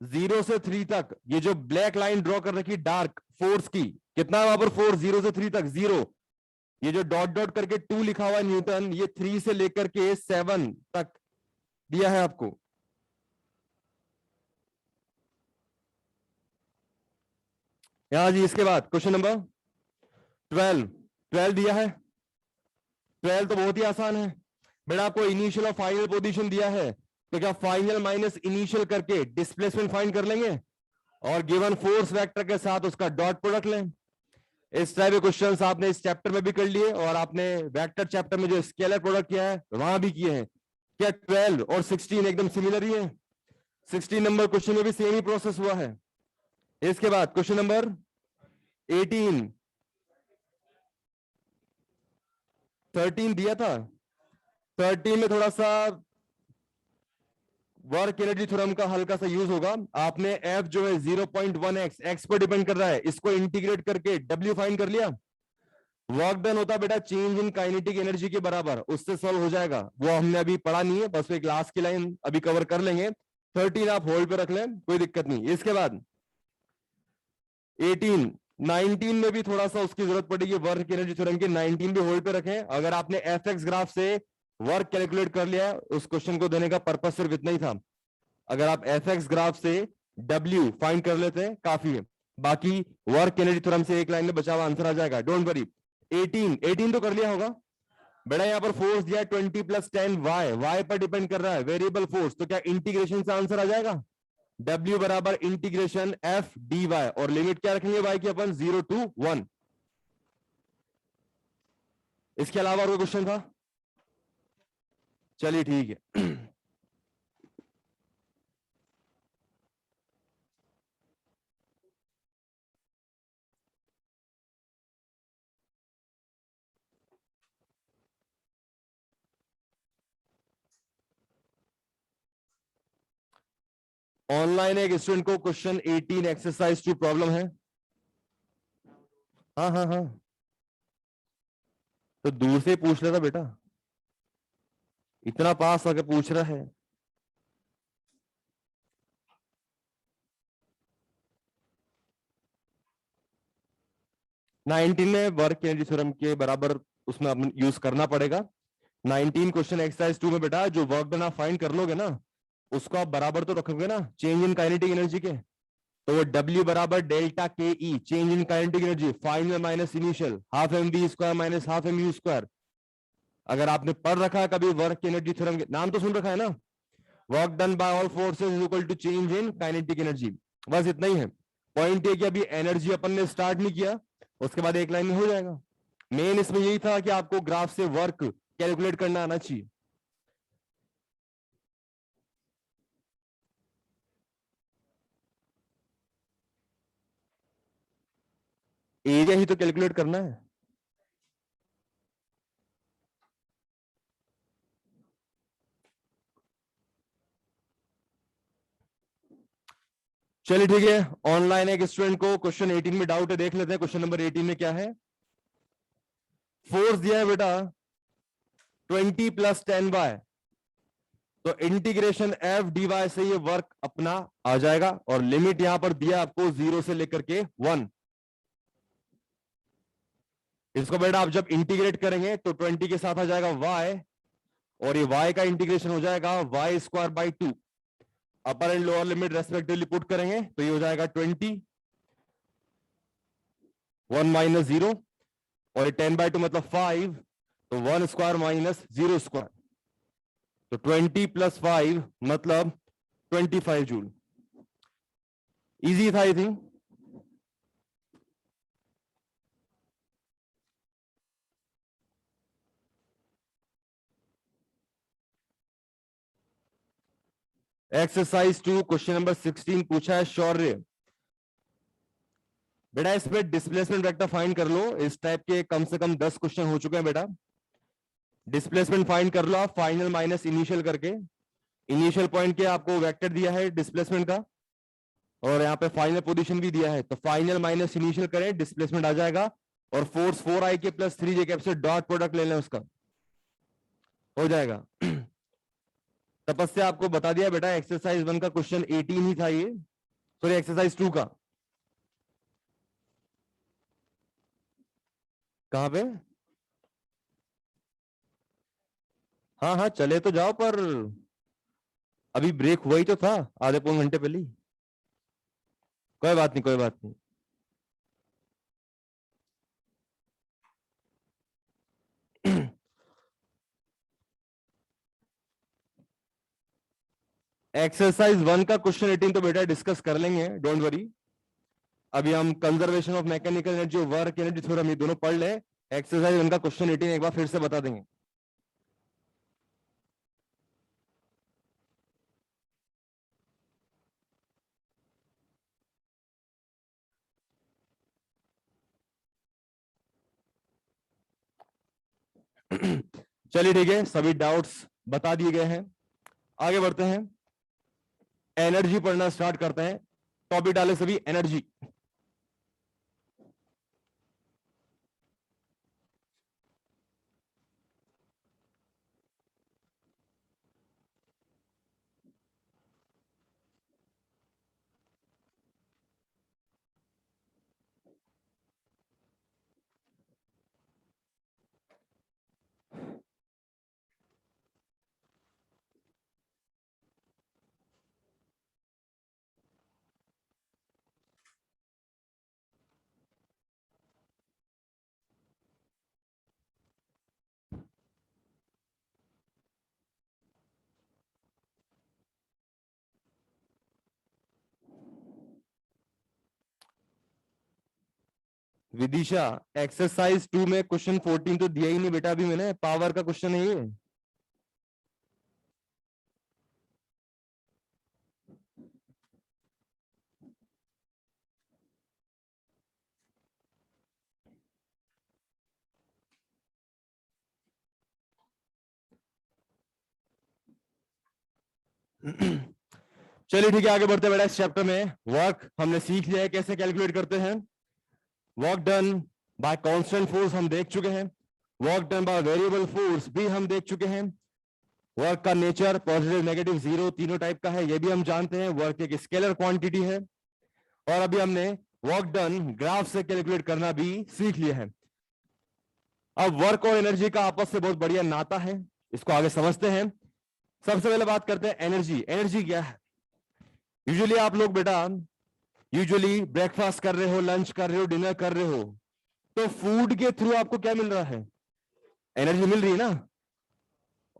0 से 3 तक ये जो ब्लैक लाइन ड्रॉ कर रखी डार्क फोर्स की, कितना है वहां पर फोर्स? 0 से 3 तक 0। ये जो डॉट डॉट करके 2 लिखा हुआ है न्यूटन, ये 3 से लेकर के 7 तक दिया है आपको। यहां जी, इसके बाद क्वेश्चन नंबर 12 दिया है। 12 तो बहुत ही आसान है बेटा, आपको इनिशियल और फाइनल पोजीशन दिया है, तो क्या फाइनल माइनस इनिशियल करके डिस्प्लेसमेंट फाइंड कर लेंगे और गिवन फोर्स वेक्टर के साथ उसका डॉट प्रोडक्ट लें। इस टाइप के क्वेश्चंस आपने इस चैप्टर में भी कर लिए और आपने वेक्टर चैप्टर में जो स्केलर प्रोडक्ट किया है वहां भी किए हैं। क्या 12 और 16 एकदम सिमिलर ही है? 16 नंबर क्वेश्चन में भी सेम ही प्रोसेस हुआ है। इसके बाद क्वेश्चन नंबर 18, 13 दिया था। 13 में थोड़ा सा वर्क एनर्जी थ्योरम का हल्का सा यूज होगा। आपने एफ जो है 0.1x, एक्स पर डिपेंड कर रहा है, इसको इंटीग्रेट करके डब्ल्यू फाइंड कर लिया। वर्क डन होता बेटा चेंज इन काइनेटिक एनर्जी के बराबर, उससे सॉल्व हो जाएगा। वो हमने अभी पढ़ा नहीं है, बस एक लास्ट की लाइन अभी कवर कर लेंगे। 13 आप होल्ड पे रख लें, कोई दिक्कत नहीं। इसके बाद 18, 19 में भी थोड़ा सा उसकी जरूरत पड़ेगी वर्क एनर्जी थ्योरम की, 19 भी होल्ड पे रखें। अगर आपने एफ एक्स ग्राफ से वर्क कैलकुलेट कर लिया, उस क्वेश्चन को देने का पर्पज सिर्फ इतना ही था। अगर आप एफ एक्स ग्राफ से डब्ल्यू फाइंड कर लेते हैं काफी है, बाकी वर्क एनर्जी थ्योरम से एक लाइन में बचा हुआ आंसर आ जाएगा, डोंट वरी। 18 तो कर लिया होगा बेटा। यहां पर फोर्स दिया 20 + 10 वाई पर डिपेंड कर रहा है, वेरिएबल फोर्स, तो क्या इंटीग्रेशन से आंसर आ जाएगा? W बराबर इंटीग्रेशन एफ डी वाई, और लिमिट क्या रखेंगे वाई की अपन? 0 to 1। इसके अलावा और कोई क्वेश्चन था? चलिए ठीक है। ऑनलाइन एक स्टूडेंट को क्वेश्चन 18 एक्सरसाइज 2 प्रॉब्लम है। हाँ हाँ हाँ, तो दूर से पूछ लेता बेटा, इतना पास आके पूछ रहा है। नाइनटीन में वर्क एनर्जी थ्योरम के बराबर उसमें अपन यूज करना पड़ेगा। 19 क्वेश्चन एक्सरसाइज 2 में बेटा जो वर्क डन आप फाइंड कर लोगे ना, उसको आप बराबर तो रखोगे ना चेंज इन काइनेटिक एनर्जी के, तो वो W बराबर delta K E, change in kinetic energy, final minus initial, half mv² minus half mu²। अगर आपने पढ़ रखा है कभी वर्क एनर्जी थ्योरम के, नाम तो सुन रखा है ना, work done by all forces is equal to change in kinetic energy. बस इतना ही है। पॉइंट ये कि अभी एनर्जी अपन ने स्टार्ट नहीं किया, उसके बाद एक लाइन में हो जाएगा। मेन इसमें यही था कि आपको ग्राफ से वर्क कैलकुलेट करना आना चाहिए। एरिया ही तो कैलकुलेट करना है। चलिए ठीक है, ऑनलाइन एक स्टूडेंट को क्वेश्चन 18 में डाउट है, देख लेते हैं क्वेश्चन नंबर 18 में क्या है। फोर्स दिया है बेटा 20 + 10y, तो इंटीग्रेशन f dy से ये वर्क अपना आ जाएगा, और लिमिट यहां पर दिया आपको 0 से लेकर के 1। इसको बेटा आप जब इंटीग्रेट करेंगे तो 20 के साथ आ जाएगा y, और ये y का इंटीग्रेशन हो जाएगा y²/2। Upper and lower limit respectively put करेंगे तो ये हो जाएगा 20, 1 - 0, और 10/2 मतलब 5, तो 1² - 0², तो 20 + 5 मतलब 25 जूल। इजी था I think. Exercise 2 question number 16 पूछा है शौर्य। बेटा इसमें डिस्प्लेसमेंट वेक्टर फाइंड कर लो। इस टाइप के कम से कम 10 क्वेश्चन हो चुके हैं बेटा। डिस्प्लेसमेंट फाइंड कर लो आप, फाइनल माइनस इनिशियल करके। इनिशियल पॉइंट के आपको वेक्टर दिया है डिस्प्लेसमेंट का, और यहाँ पे फाइनल पोजीशन भी दिया है, तो फाइनल माइनस इनिशियल करें, डिस्प्लेसमेंट आ जाएगा, और फोर्स 4i के + 3j कैप से डॉट प्रोडक्ट ले लें, उसका हो जाएगा। तपस्या आपको बता दिया बेटा, एक्सरसाइज 1 का क्वेश्चन 18 ही था ये, सॉरी एक्सरसाइज 2 का। कहां पे? हाँ हाँ चले तो जाओ, पर अभी ब्रेक हुआ ही तो था आधे पौन घंटे पहले ही। कोई बात नहीं, कोई बात नहीं। एक्सरसाइज 1 का क्वेश्चन 18 तो बेटा डिस्कस कर लेंगे, डोंट वरी। अभी हम कंजर्वेशन ऑफ मैकेनिकल एनर्जी और वर्क एनर्जी थ्योरम ये दोनों पढ़ ले। एक्सरसाइज 1 का क्वेश्चन 18 एक बार फिर से बता देंगे। चलिए ठीक है, सभी डाउट्स बता दिए गए हैं। आगे बढ़ते हैं, एनर्जी पढ़ना स्टार्ट करते हैं। टॉपिक डाले सभी एनर्जी। विदिशा, एक्सरसाइज 2 में क्वेश्चन 14 तो दिया ही नहीं बेटा अभी मैंने, पावर का क्वेश्चन है ये। चलिए ठीक है, आगे बढ़ते हैं बेटा। इस चैप्टर में वर्क हमने सीख लिया है कैसे कैलकुलेट करते हैं। Work done by constant force हम देख चुके हैं, work done by variable force भी हम देख चुके हैं। वर्क का नेचर पॉजिटिव, नेगेटिव, जीरो तीनों टाइप का है, ये भी हम जानते हैं। वर्क एक स्केलर क्वांटिटी है। और अभी हमने वर्क डन ग्राफ से कैलकुलेट करना भी सीख लिया है। अब वर्क और एनर्जी का आपस में बहुत बढ़िया नाता है, इसको आगे समझते हैं। सबसे पहले बात करते हैं एनर्जी। एनर्जी क्या है? यूजुअली आप लोग बेटा यूजुअली ब्रेकफास्ट कर रहे हो, लंच कर रहे हो, डिनर कर रहे हो, तो फूड के थ्रू आपको क्या मिल रहा है? एनर्जी मिल रही है ना।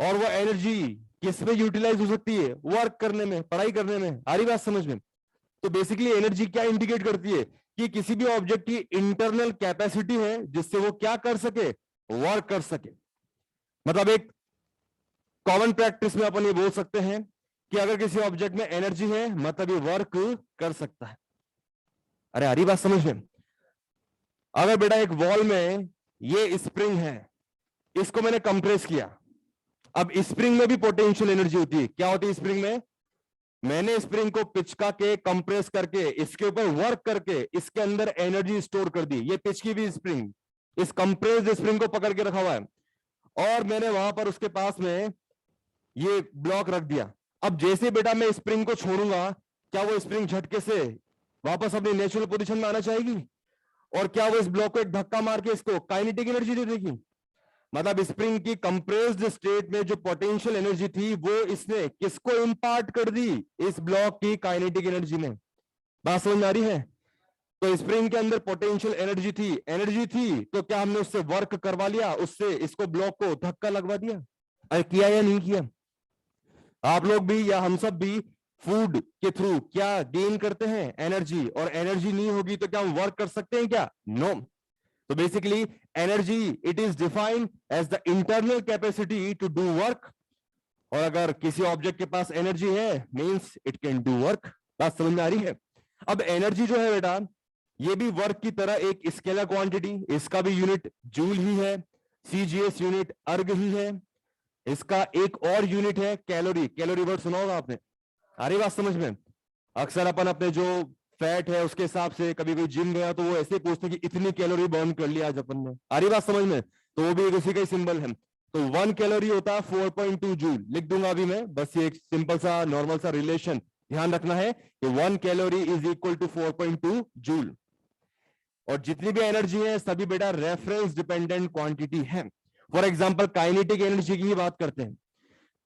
और वो एनर्जी किस में यूटिलाइज हो सकती है? वर्क करने में, पढ़ाई करने में। आ रही बात समझ में? तो बेसिकली एनर्जी क्या इंडिकेट करती है कि किसी भी ऑब्जेक्ट की इंटरनल कैपेसिटी है जिससे वो क्या कर सके? वर्क कर सके। मतलब एक कॉमन प्रैक्टिस में अपन ये बोल सकते हैं कि अगर किसी ऑब्जेक्ट में एनर्जी है मतलब ये वर्क कर सकता है। अरे हरी बात समझ में? अगर बेटा एक वॉल में ये स्प्रिंग है, इसको मैंने कंप्रेस किया, अब स्प्रिंग में भी पोटेंशियल एनर्जी होती है। क्या होती है स्प्रिंग में? मैंने स्प्रिंग को पिचका के कंप्रेस करके इसके ऊपर वर्क करके इसके अंदर एनर्जी स्टोर कर दी। ये पिच की भी स्प्रिंग, इस कंप्रेस्ड स्प्रिंग को पकड़ के रखा हुआ है, और मैंने वहां पर उसके पास में ये ब्लॉक रख दिया। अब जैसे बेटा मैं स्प्रिंग को छोड़ूंगा, क्या वो स्प्रिंग झटके से वापस अपनी नेचुरल पोजीशन में आना चाहेगी? और क्या वो इस ब्लॉक को एक धक्का मार के इसको काइनेटिक एनर्जी दे देगी? मतलब स्प्रिंग की कंप्रेस्ड स्टेट में जो पोटेंशियल एनर्जी थी वो इसने किसको इंपार्ट कर दी? इस ब्लॉक की काइनेटिक एनर्जी में। बात समझ में आ रही है? तो स्प्रिंग के अंदर पोटेंशियल एनर्जी थी तो क्या हमने उससे वर्क करवा लिया, उससे इसको ब्लॉक को धक्का लगवा दिया? अरे किया या नहीं किया? आप लोग भी या हम सब भी फूड के थ्रू क्या गेन करते हैं? एनर्जी। और एनर्जी नहीं होगी तो क्या हम वर्क कर सकते हैं क्या? नो। तो basically energy it is defined as the internal capacity to do work, और अगर किसी ऑब्जेक्ट के पास एनर्जी है means it can do work. बात समझ में आ रही है? अब एनर्जी जो है बेटा ये भी वर्क की तरह एक स्केलर क्वांटिटी, इसका भी यूनिट जूल ही है, सीजीएस यूनिट अर्ग ही है, इसका एक और यूनिट है कैलोरी। कैलोरी वर्ड सुना होगा आपने, आ रही बात समझ में? अक्सर अपन अपने जो फैट है उसके हिसाब से कभी कोई जिम गया तो वो ऐसे पूछते कि इतनी कैलोरी बर्न कर लिया आज अपन ने, आ रही बात समझ में? तो वो भी उसी का ही सिंबल है। तो 1 कैलोरी होता है 4.2 जूल। लिख दूंगा अभी मैं, बस ये एक सिंपल सा नॉर्मल सा रिलेशन ध्यान रखना है कि 1 calorie is equal to 4.2 joule. और जितनी भी एनर्जी है सभी बेटा रेफरेंस डिपेंडेंट क्वांटिटी है। फॉर एग्जांपल काइनेटिक एनर्जी की ही बात करते हैं,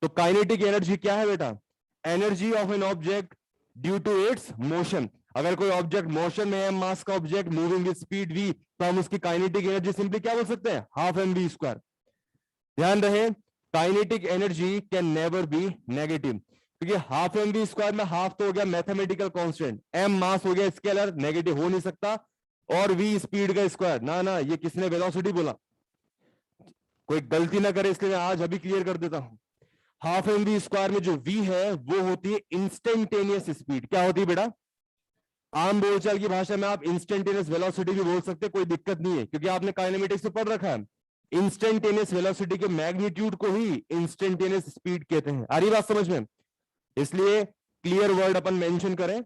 तो काइनेटिक एनर्जी क्या है बेटा? Energy of an object due to its motion. अगर कोई ऑब्जेक्ट मोशन में है, मास का object moving with speed v, तो हम उसकी काइनेटिक एनर्जी सिंपली क्या बोल सकते हैं? Half m v square. ध्यान रहे kinetic energy can never be negative, क्योंकि हाफ एम वी स्क्वायर में हाफ तो हो गया मैथमेटिकल कांस्टेंट, m मास हो गया स्केलर, नेगेटिव हो नहीं सकता, और v स्पीड का स्क्वायर। ना ना, ये किसने वेलोसिटी बोला? कोई गलती ना करे इसलिए आज अभी क्लियर कर देता हूं। हाफ एम वी स्क्वायर में जो v है वो होती है इंस्टेंटेनियस स्पीड। क्या होती है बेटा? आम बोलचाल की भाषा में आप इंस्टेंटेनियस वेलोसिटी भी बोल सकते हैं, कोई दिक्कत नहीं है, क्योंकि आपने काइनेमेटिक्स से पढ़ रखा है। इंस्टेंटेनियस वेलोसिटी के मैग्नीट्यूड को ही इंस्टेंटेनियस स्पीड कहते हैं। आ रही बात समझ में? इसलिए क्लियर वर्ड अपन मेंशन करें,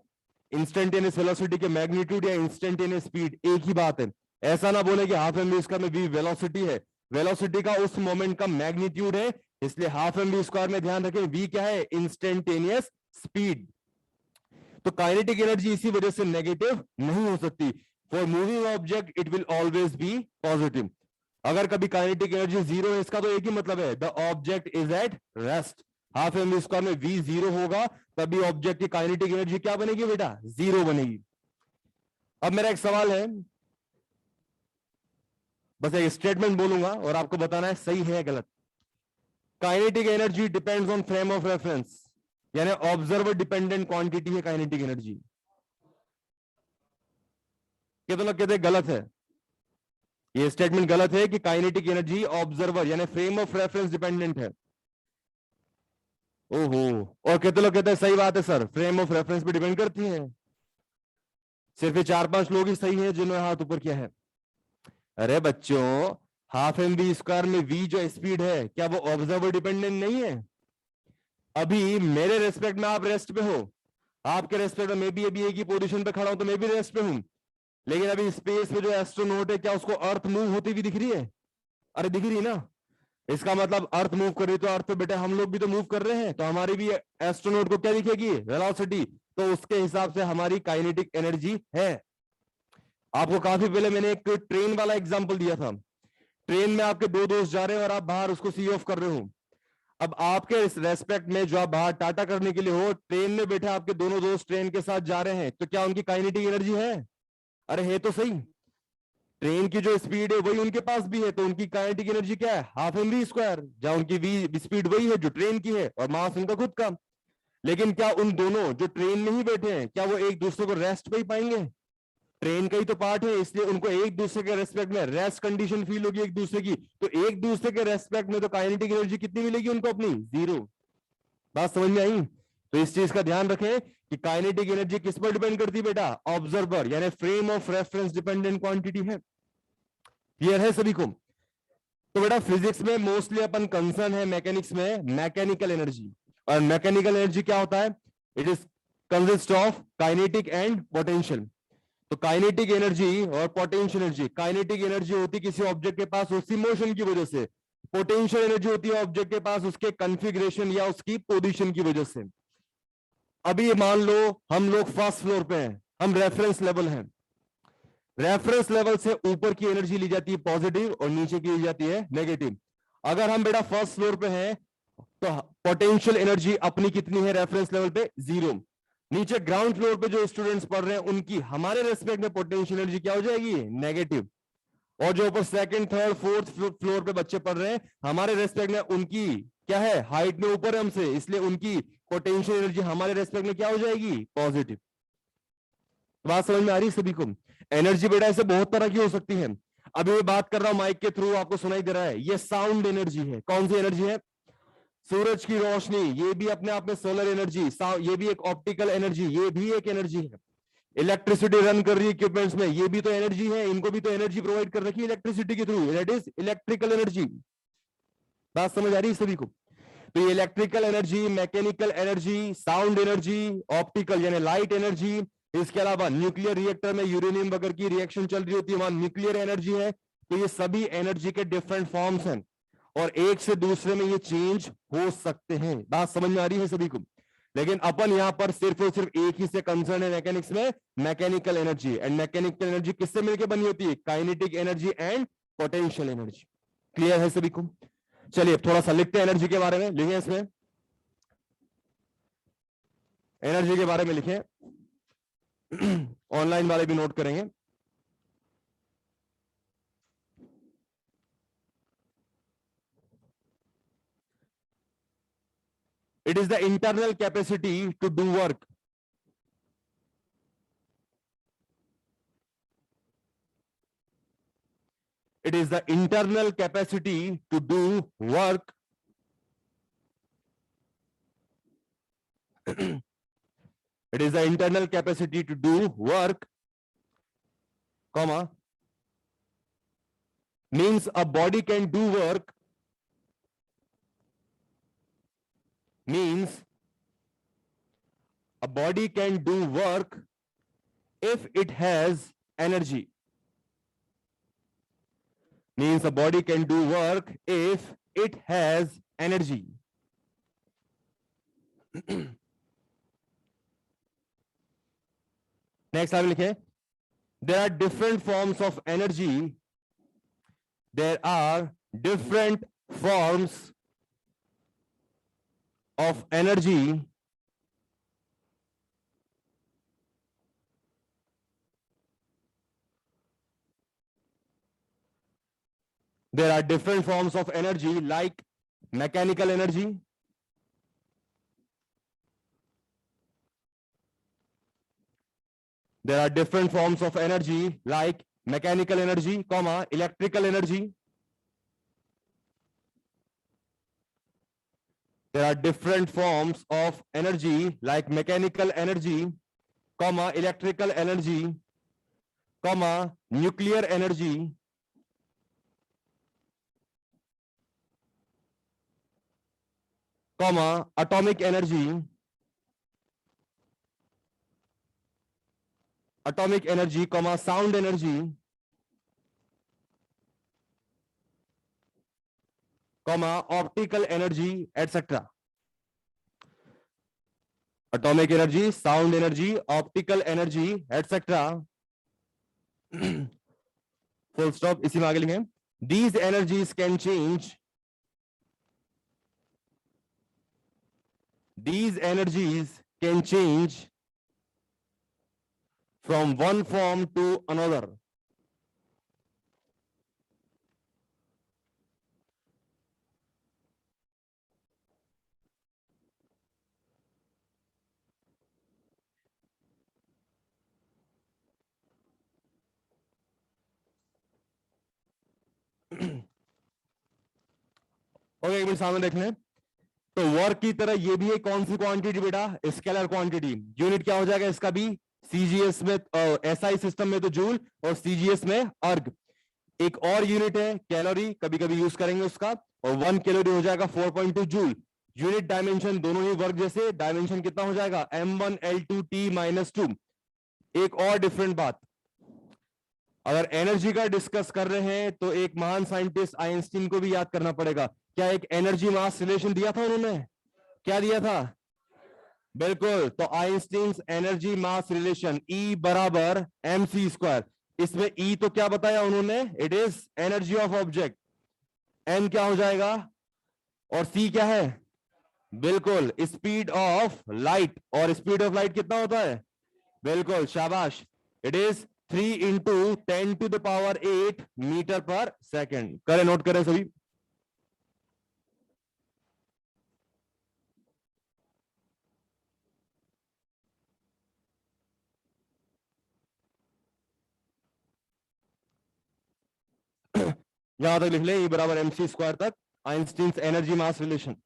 इंस्टेंटेनियस वेलोसिटी के मैग्नीट्यूड या इंस्टेंटेनियस स्पीड एक ही बात है। ऐसा ना बोले कि हाफ एम वी स्क्वायर में v वेलोसिटी है, वेलोसिटी का उस मोमेंट का मैग्नीट्यूड है, इसलिए हाफ एम वी स्क्वायर में ध्यान रखें v क्या है? Instantaneous speed. तो काइनेटिक एनर्जी इसी वजह से नेगेटिव नहीं हो सकती। For moving object it will always be positive. अगर कभी काइनेटिक एनर्जी जीरो है, इसका तो एक ही मतलब है, the object is at rest. Half m v square में v जीरो होगा तभी ऑब्जेक्ट की काइनेटिक एनर्जी क्या बनेगी बेटा? जीरो बनेगी। अब मेरा एक सवाल है, बस एक स्टेटमेंट बोलूंगा और आपको बताना है सही है गलत। Kinetic energy depends on frame of reference, यानी ऑब्जर्वर डिपेंडेंट क्वांटिटी है काइनेटिक एनर्जी। कितने लोग कहते हैं गलत है? ये स्टेटमेंट गलत है कि काइनेटिक एनर्जी ऑब्जर्वर यानी फ्रेम ऑफ रेफरेंस डिपेंडेंट है। ओहो, और कितने लोग कहते हैं सही बात है सर, फ्रेम ऑफ रेफरेंस पे डिपेंड करती है। सिर्फ 4-5 लोग ही सही है जिन्होंने हाथ ऊपर किया है। अरे बच्चों, हाफ एम वी स्क्वायर में v जो स्पीड है क्या वो ऑब्जर्वर डिपेंडेंट नहीं है? अभी मेरे रेस्पेक्ट में आप रेस्ट पे हो, आपके रेस्पेक्ट में मैं भी अभी एक ही पोजीशन पे खड़ा हूं तो मैं भी रेस्ट पे हूं, लेकिन अभी स्पेस में जो एस्ट्रोनॉट है क्या उसको अर्थ मूव होती हुई दिख रही है? अरे दिख रही ना। इसका मतलब अर्थ मूव कर रही तो अर्थ पे बेटा हम लोग भी तो मूव कर रहे हैं, तो हमारी भी एस्ट्रोनॉट को क्या दिखेगी? वेलोसिटी। तो उसके हिसाब से हमारी काइनेटिक एनर्जी है। आपको काफी पहले मैंने एक ट्रेन वाला एग्जांपल दिया था। ट्रेन में आपके 2 दोस्त जा रहे हैं और आप बाहर उसको सी ऑफ कर रहे हो। अब आपके रेस्पेक्ट में जो आप बाहर टाटा करने के लिए हो, ट्रेन में बैठे आपके दोनों दोस्त ट्रेन के साथ जा रहे हैं, तो क्या उनकी काइनेटिक एनर्जी है? अरे है तो सही। ट्रेन की जो स्पीड है वही उनके पास भी है, तो उनकी काइनेटिक एनर्जी क्या है? हाफ एम वी स्क्वायर, जहां उनकी वी स्पीड वही है जो ट्रेन की है और मास उनका खुद का। लेकिन क्या उन दोनों जो ट्रेन में ही बैठे हैं क्या वो एक दूसरे को रेस्ट पे ही पाएंगे? ट्रेन का ही तो पार्ट है, इसलिए उनको एक दूसरे के रेस्पेक्ट में रेस्ट कंडीशन फील होगी एक दूसरे की, तो एक दूसरे के रेस्पेक्ट में तो काइनेटिक एनर्जी कितनी मिलेगी उनको? अपनी जीरो। बात समझ में आई? तो इस चीज का ध्यान रखें कि काइनेटिक एनर्जी किस पर डिपेंड करती है बेटा? ऑब्जर्वर यानी frame of reference dependent quantity है। क्लियर है सभी को? तो बेटा फिजिक्स में मोस्टली अपन कंसर्न है मैकेनिक्स में मैकेनिकल एनर्जी, और मैकेनिकल एनर्जी क्या होता है? It is consist of kinetic and potential. तो काइनेटिक एनर्जी और पोटेंशियल एनर्जी, काइनेटिक एनर्जी होती है किसी ऑब्जेक्ट के पास उसकी मोशन की वजह से, पोटेंशियल एनर्जी होती है ऑब्जेक्ट के पास उसके कॉन्फ़िगरेशन या उसकी पोजीशन की वजह से। अभी मान लो हम लोग फर्स्ट फ्लोर पे हैं, हम रेफरेंस लेवल हैं, रेफरेंस लेवल से ऊपर की एनर्जी ली जाती है पॉजिटिव और नीचे की ली जाती है नेगेटिव। अगर हम बेटा फर्स्ट फ्लोर पे हैं तो पोटेंशियल एनर्जी अपनी कितनी है रेफरेंस लेवल पे? 0। नीचे ग्राउंड फ्लोर पे जो स्टूडेंट्स पढ़ रहे हैं उनकी हमारे रेस्पेक्ट में पोटेंशियल एनर्जी क्या हो जाएगी? नेगेटिव। और जो ऊपर सेकंड थर्ड फोर्थ फ्लोर पे बच्चे पढ़ रहे हैं हमारे रेस्पेक्ट में उनकी क्या है? हाइट में ऊपर है हमसे, इसलिए उनकी पोटेंशियल एनर्जी हमारे रेस्पेक्ट में क्या हो जाएगी? पॉजिटिव। बात समझ में आ रही है सभी को? एनर्जी बेटा ऐसे बहुत तरह की हो सकती है। अभी मैं बात कर रहा हूं माइक के थ्रू, आपको सुनाई दे रहा है, ये साउंड एनर्जी है। कौन सी एनर्जी है? सूरज की रोशनी, ये भी अपने आप में सोलर एनर्जी, ये भी एक ऑप्टिकल एनर्जी, ये भी एक एनर्जी है। इलेक्ट्रिसिटी रन कर रही है इक्विपमेंट्स में, ये भी तो एनर्जी है, इनको भी तो एनर्जी प्रोवाइड कर रखी है इलेक्ट्रिसिटी के through, that is electrical energy. बात समझ आ रही है सभी को? तो ये electrical energy, mechanical energy, sound energy, optical यानी लाइट एनर्जी, इसके अलावा न्यूक्लियर रिएक्टर में यूरेनियम वगैरह की रिएक्शन चल रही होती है, वहां न्यूक्लियर एनर्जी है। तो ये सभी एनर्जी के डिफरेंट फॉर्म्स हैं और एक से दूसरे में ये चेंज हो सकते हैं। बात समझ में आ रही है सभी को? लेकिन अपन यहां पर सिर्फ और सिर्फ एक ही से कंसर्न है मैकेनिक्स में, mechanical energy. And mechanical energy किससे मिलकर बनी होती है? Kinetic energy and potential energy. Clear है सभी को? चलिए थोड़ा सा लिखते हैं एनर्जी के बारे में, लिखें इसमें एनर्जी के बारे में लिखें, ऑनलाइन वाले भी नोट करेंगे। It is the internal capacity to do work. It is the internal capacity to do work. It is the internal capacity to do work, comma, means a body can do work, means a body can do work if it has energy. Means a body can do work if it has energy. Next I will लिखें, there are different forms of energy. There are different forms of energy there are different forms of energy like mechanical energy, there are different forms of energy like mechanical energy, comma, electrical energy. There are different forms of energy like mechanical energy, comma, electrical energy, comma, nuclear energy, comma, atomic energy, comma, sound energy, comma, optical energy, etc. Atomic energy, sound energy, optical energy, etc. Full stop. इसी में आगे लिखें, these energies can change. These energies can change from one form to another. Okay, एक मिनट सामने देख लें। तो वर्क की तरह ये भी है कौन सी क्वांटिटी बेटा? Scalar quantity. यूनिट क्या हो जाएगा इसका भी? सीजीएस में, एसआई सिस्टम में तो जूल और सीजीएस में अर्ग। एक और यूनिट है कैलोरी, कभी कभी यूज करेंगे उसका, और 1 कैलोरी हो जाएगा 4.2 जूल। यूनिट डायमेंशन दोनों ही वर्ग जैसे, डायमेंशन कितना हो जाएगा m1l2t-2। एक और डिफरेंट बात, अगर एनर्जी का डिस्कस कर रहे हैं तो एक महान साइंटिस्ट आइंस्टीन को भी याद करना पड़ेगा। क्या एक एनर्जी मास रिलेशन दिया था उन्होंने? क्या दिया था? बिल्कुल, तो आइंस्टीन एनर्जी मास रिलेशन E बराबर mc²। इसमें E तो क्या बताया उन्होंने? It is energy of object. M क्या हो जाएगा और C क्या है? बिल्कुल स्पीड ऑफ लाइट। और स्पीड ऑफ लाइट कितना होता है? बिल्कुल, शाबाश, इट इज 3 इंटू 10⁸ मीटर पर सेकेंड। करें, नोट करें सभी। यहां तक लिख ले, E बराबर mc² तक, आइंस्टीन एनर्जी मास रिलेशन।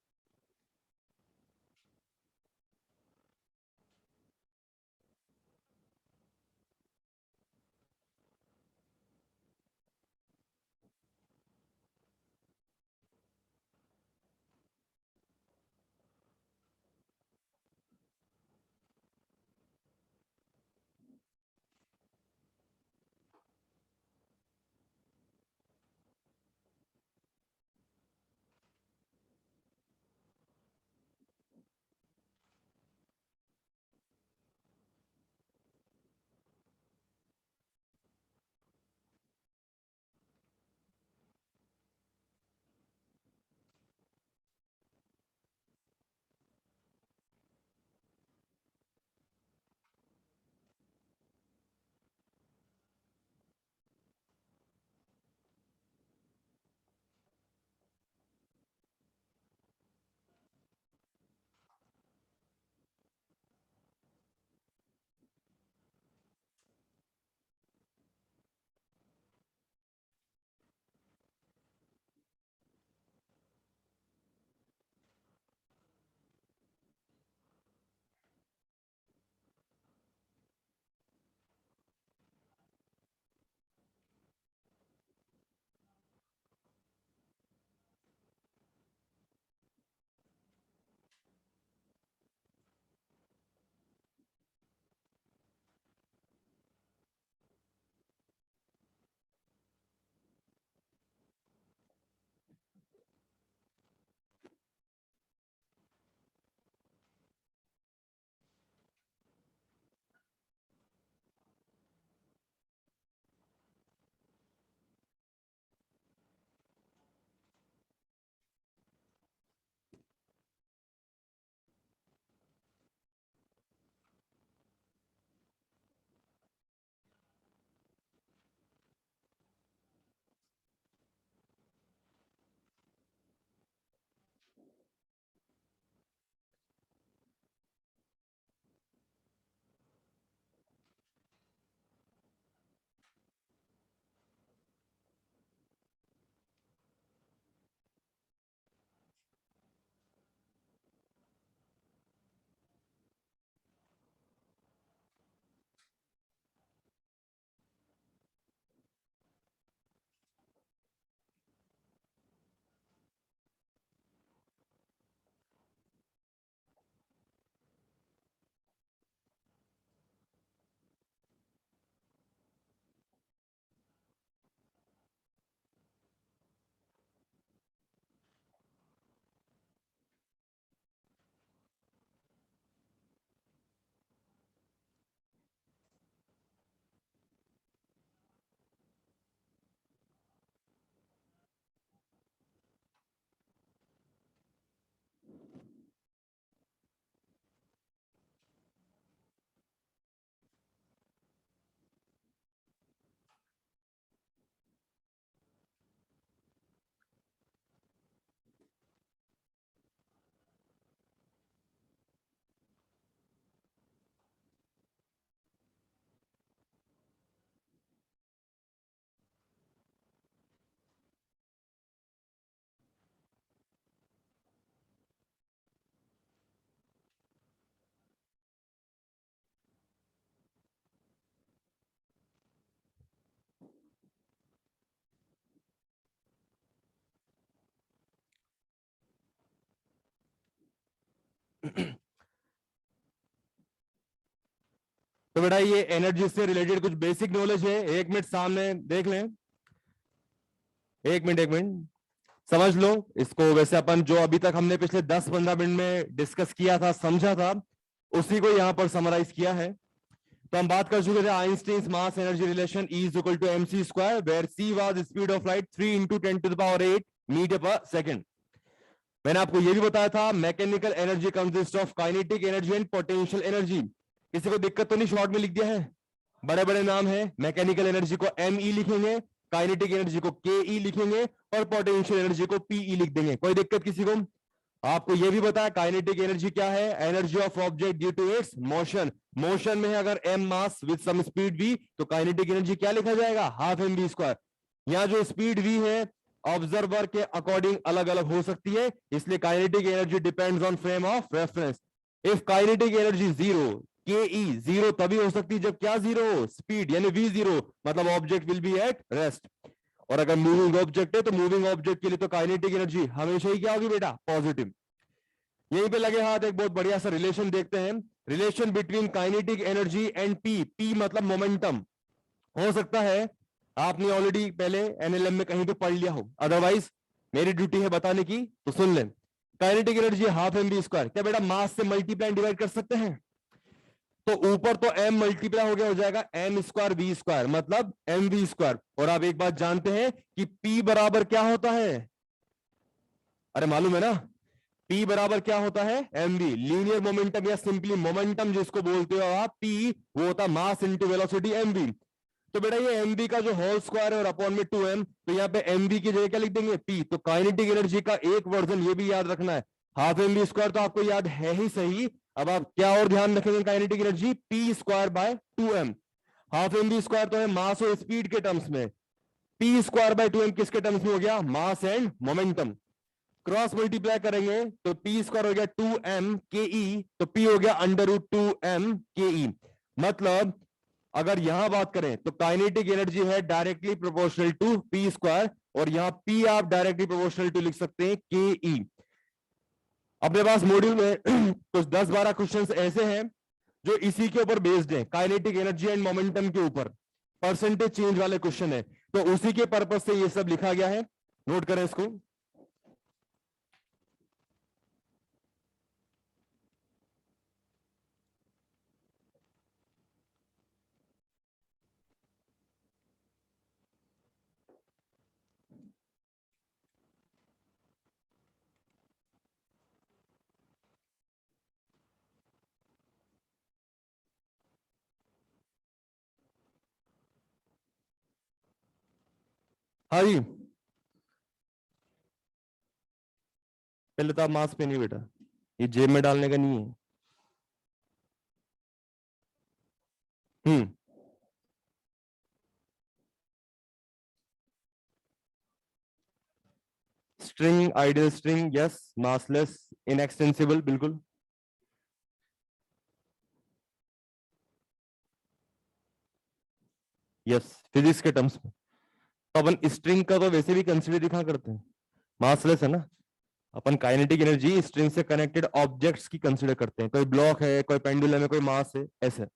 तो बेटा ये एनर्जी से रिलेटेड कुछ बेसिक नॉलेज है, 1 मिनट सामने देख लें। 1 मिनट समझ लो इसको। वैसे अपन जो अभी तक हमने पिछले 10-15 मिनट में डिस्कस किया था, समझा था, उसी को यहां पर समराइज किया है। तो हम बात कर चुके थे Einstein's mass energy relation E is equal to mc square, where c was speed of light 3 into 10⁸ metre per second. मैंने आपको यह भी बताया था mechanical energy consist of kinetic energy and potential energy. किसी को दिक्कत तो नहीं, शॉर्ट में लिख दिया है, बड़े बड़े नाम है। मैकेनिकल एनर्जी को me लिखेंगे, काइनेटिक एनर्जी को ke लिखेंगे और पोटेंशियल एनर्जी को pe लिख देंगे। कोई दिक्कत किसी को? आपको यह भी बताया काइनेटिक एनर्जी क्या है, energy of object due to its motion. Motion में है अगर m mass with some speed v, तो काइनेटिक एनर्जी क्या लिखा जाएगा, हाफ mv स्क्वायर। यहां जो स्पीड v है ऑब्जर्वर के अकॉर्डिंग अलग अलग हो सकती है, इसलिए kinetic energy depends on frame of reference. If kinetic energy zero, के जीरो तभी हो सकती है जब क्या जीरो हो, स्पीड, यानी v जीरो, मतलब object will be at rest. और अगर मूविंग ऑब्जेक्ट है तो मूविंग ऑब्जेक्ट के लिए तो काइनेटिक एनर्जी हमेशा ही क्या होगी बेटा, पॉजिटिव। यहीं पे लगे हाथ एक बहुत बढ़िया सा रिलेशन देखते हैं, relation between kinetic energy and P. P मतलब मोमेंटम। हो सकता है आपने ऑलरेडी पहले एनएलएम में कहीं तो पढ़ लिया हो, अदरवाइज मेरी ड्यूटी है बताने की, तो सुन लें। Kinetic energy half mv square, क्या बेटा मास से मल्टीप्लाई डिवाइड कर सकते हैं? तो ऊपर तो m मल्टीप्लाई हो गया, हो जाएगा m स्क्वायर v स्क्वायर, मतलब mv स्क्वायर। और आप एक बात जानते हैं कि p बराबर क्या होता है, अरे मालूम है ना, p बराबर क्या होता है, mv। लीनियर मोमेंटम या सिंपली मोमेंटम जिसको बोलते हो आप, p वो होता है मास इंटू वेलोसिटी mv। तो बेटा ये mv का जो होल स्क्वायर है और अपॉन में 2m, तो यहाँ पे mv की जगह क्या लिख देंगे, p। तो काइनेटिक एनर्जी का एक वर्जन ये भी याद रखना है, हाफ mv स्क्वायर तो आपको याद है ही सही। अब आप क्या और ध्यान रखेंगे, kinetic energy p square by 2m। Half mv square तो है मास और स्पीड के टर्म्स में, p स्क्वायर बाय 2m किसके टर्म्स में हो गया, mass and momentum. Cross multiply करेंगे तो p स्क्वायर हो गया 2m ke, तो p हो गया √2m ke। मतलब अगर यहां बात करें तो काइनेटिक एनर्जी है directly proportional to p square, और यहां p आप डायरेक्टली प्रोपोर्शनल टू लिख सकते हैं के ई। अपने पास मॉड्यूल में कुछ 10-12 क्वेश्चंस ऐसे हैं जो इसी के ऊपर बेस्ड है, काइनेटिक एनर्जी एंड मोमेंटम के ऊपर, परसेंटेज चेंज वाले क्वेश्चन है, तो उसी के पर्पज से ये सब लिखा गया है, नोट करें इसको। हाँ जी, पहले तो आप मास्क पहनिए बेटा, ये जेब में डालने का नहीं है। String, ideal string, yes, massless, inextensible, बिल्कुल। यस, फिजिक्स के टर्म्स में तो अपन स्ट्रिंग का तो वैसे भी कंसीडर दिखा करते हैं, मासलेस है ना। अपन काइनेटिक एनर्जी स्ट्रिंग से कनेक्टेड ऑब्जेक्ट्स की कंसीडर करते हैं, कोई ब्लॉक है, कोई पेंडुलम है, कोई मास है, ऐसे।